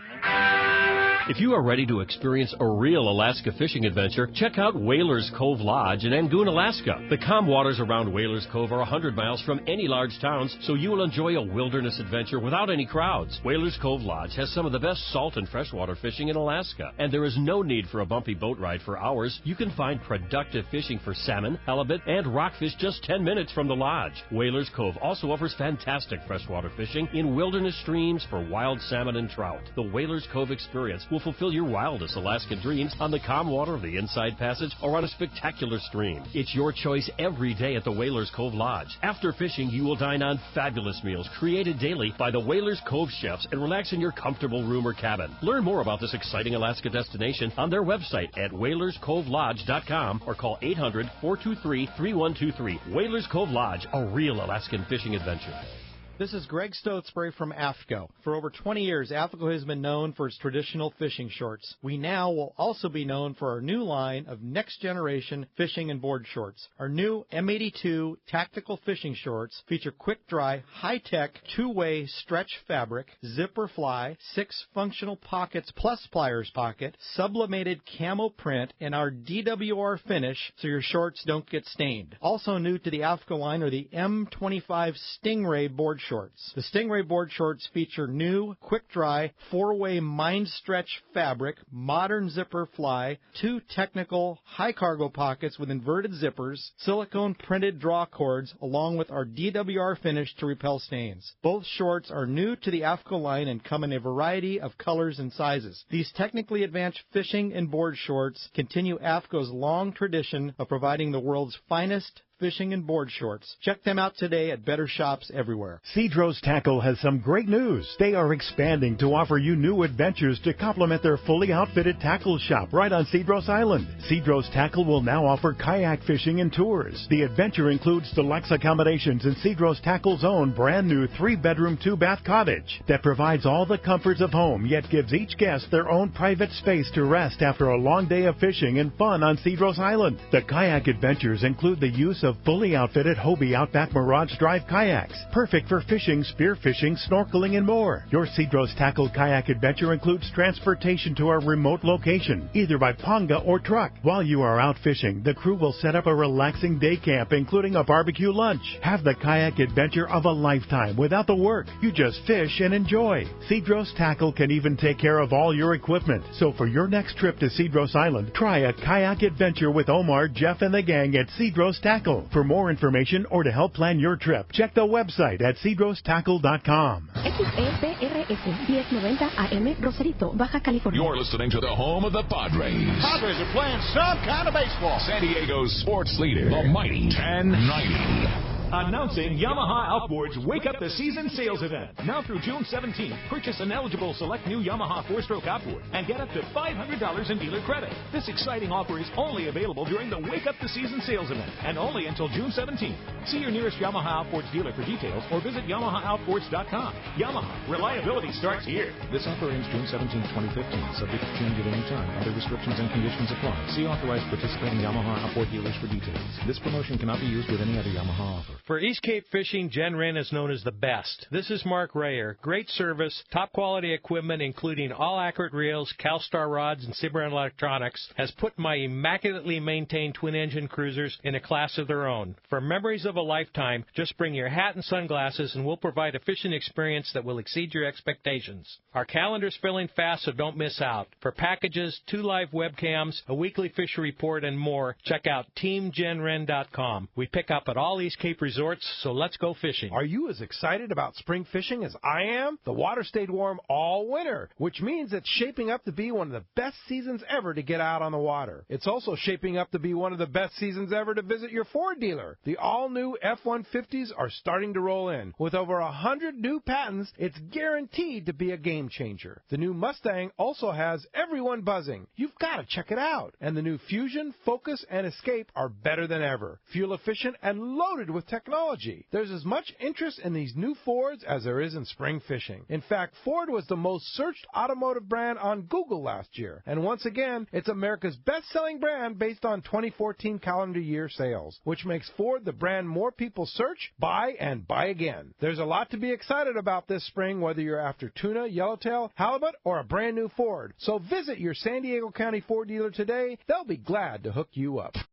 [SPEAKER 21] If you are ready to experience a real Alaska fishing adventure, check out Whalers Cove Lodge in Angoon, Alaska. The calm waters around Whalers Cove are 100 miles from any large towns, so you will enjoy a wilderness adventure without any crowds. Whalers Cove Lodge has some of the best salt and freshwater fishing in Alaska, and there is no need for a bumpy boat ride for hours. You can find productive fishing for salmon, halibut, and rockfish just 10 minutes from the lodge. Whalers Cove also offers fantastic freshwater fishing in wilderness streams for wild salmon and trout. The Whalers Cove experience will fulfill your wildest Alaskan dreams on the calm water of the Inside Passage or on a spectacular stream. It's your choice every day at the Whalers Cove Lodge. After fishing, you will dine on fabulous meals created daily by the Whalers Cove chefs and relax in your comfortable room or cabin. Learn more about this exciting Alaska destination on their website at whalerscovelodge.com or call 800-423-3123. Whalers Cove Lodge, a real Alaskan fishing adventure.
[SPEAKER 22] This is Greg Stotesbury from AFCO. For over 20 years, AFCO has been known for its traditional fishing shorts. We now will also be known for our new line of next-generation fishing and board shorts. Our new M82 tactical fishing shorts feature quick-dry, high-tech, two-way stretch fabric, zipper fly, 6 functional pockets plus pliers pocket, sublimated camo print, and our DWR finish so your shorts don't get stained. Also new to the AFCO line are the M25 Stingray board shorts. The Stingray board shorts feature new, quick-dry, 4-way mind stretch fabric, modern zipper fly, 2 technical high-cargo pockets with inverted zippers, silicone printed draw cords, along with our DWR finish to repel stains. Both shorts are new to the AFCO line and come in a variety of colors and sizes. These technically advanced fishing and board shorts continue AFCO's long tradition of providing the world's finest fishing and board shorts. Check them out today at better shops everywhere.
[SPEAKER 4] Cedros Tackle has some great news. They are expanding to offer you new adventures to complement their fully outfitted tackle shop right on Cedros Island. Cedros Tackle will now offer kayak fishing and tours. The adventure includes deluxe accommodations in Cedros Tackle's own brand new 3-bedroom, 2-bath cottage that provides all the comforts of home, yet gives each guest their own private space to rest after a long day of fishing and fun on Cedros Island. The kayak adventures include the use of fully outfitted Hobie Outback Mirage Drive kayaks, perfect for fishing, spearfishing, snorkeling, and more. Your Cedros Tackle kayak adventure includes transportation to a remote location, either by Ponga or truck. While you are out fishing, the crew will set up a relaxing day camp, including a barbecue lunch. Have the kayak adventure of a lifetime without the work. You just fish and enjoy. Cedros Tackle can even take care of all your equipment. So for your next trip to Cedros Island, try a kayak adventure with Omar, Jeff, and the gang at Cedros Tackle. For more information or to help plan your trip, check the website at cedrostackle.com.
[SPEAKER 16] ECBT 1090 AM, Rosarito, Baja California.
[SPEAKER 17] You're listening to the home of the Padres.
[SPEAKER 18] Padres are playing some kind of baseball.
[SPEAKER 17] San Diego's sports leader, the Mighty 1090.
[SPEAKER 23] Announcing Yamaha Outboards Wake Up the Season sales event. Now through June 17th, purchase an eligible select new Yamaha 4-stroke outboard and get up to $500 in dealer credit. This exciting offer is only available during the Wake Up the Season sales event and only until June 17th. See your nearest Yamaha Outboards dealer for details or visit YamahaOutboards.com. Yamaha, reliability starts here.
[SPEAKER 24] This offer ends June 17, 2015, subject to change at any time. Other restrictions and conditions apply. See authorized participating Yamaha Outboard dealers for details. This promotion cannot be used with any other Yamaha offer.
[SPEAKER 25] For East Cape Fishing, Jen Wren is known as the best. This is Mark Rayer. Great service, top quality equipment, including all accurate reels, CalStar rods, and Sibron electronics, has put my immaculately maintained twin-engine cruisers in a class of their own. For memories of a lifetime, just bring your hat and sunglasses, and we'll provide a fishing experience that will exceed your expectations. Our calendar's filling fast, so don't miss out. For packages, 2 live webcams, a weekly fishery report, and more, check out TeamJenWren.com. We pick up at all East Cape resorts resorts, so let's go fishing.
[SPEAKER 2] Are you as excited about spring fishing as I am? The water stayed warm all winter, which means it's shaping up to be one of the best seasons ever to get out on the water. It's also shaping up to be one of the best seasons ever to visit your Ford dealer. The all-new F-150s are starting to roll in. With over 100 new patents, it's guaranteed to be a game changer. The new Mustang also has everyone buzzing. You've got to check it out. And the new Fusion, Focus, and Escape are better than ever. Fuel efficient and loaded with technology. There's as much interest in these new Fords as there is in spring fishing. In fact, Ford was the most searched automotive brand on Google last year. And once again, it's America's best-selling brand based on 2014 calendar year sales, which makes Ford the brand more people search, buy, and buy again. There's a lot to be excited about this spring, whether you're after tuna, yellowtail, halibut, or a brand new Ford. So visit your San Diego County Ford dealer today. They'll be glad to hook you up.